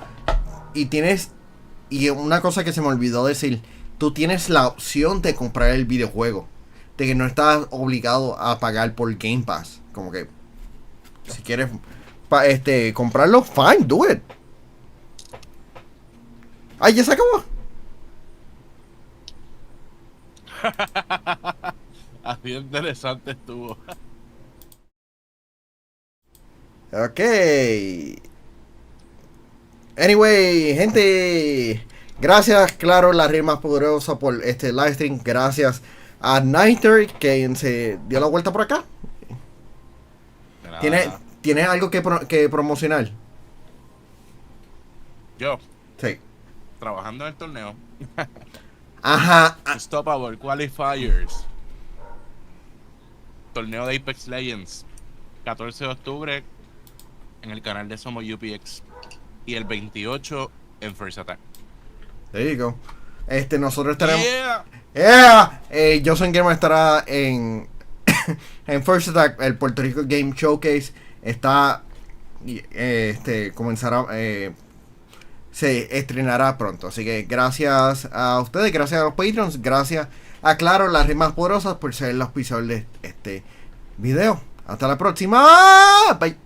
y una cosa que se me olvidó decir, tú tienes la opción de comprar el videojuego, de que no estás obligado a pagar por Game Pass. Como que si quieres comprarlo, fine, do it. Ay, ya se acabó. Así interesante estuvo. Ok. Anyway, gente. Gracias, Claro, la red más poderosa, por este live stream. Gracias a Nighter, que se dio la vuelta por acá. ¿Tienes algo que promocionar? Yo. Sí. Trabajando en el torneo. Ajá. Unstoppable Qualifiers. Torneo de Apex Legends. 14 de octubre en el canal de Somos UPX. Y el 28 en First Attack. There you go. Nosotros estaremos. Yeah. Yo soy Gamer estará en en First Attack, el Puerto Rico Game Showcase está comenzará se estrenará pronto, así que gracias a ustedes, gracias a los Patreons, gracias a Claro, las rimas poderosas, por ser el auspiciador de este video. Hasta la próxima, bye.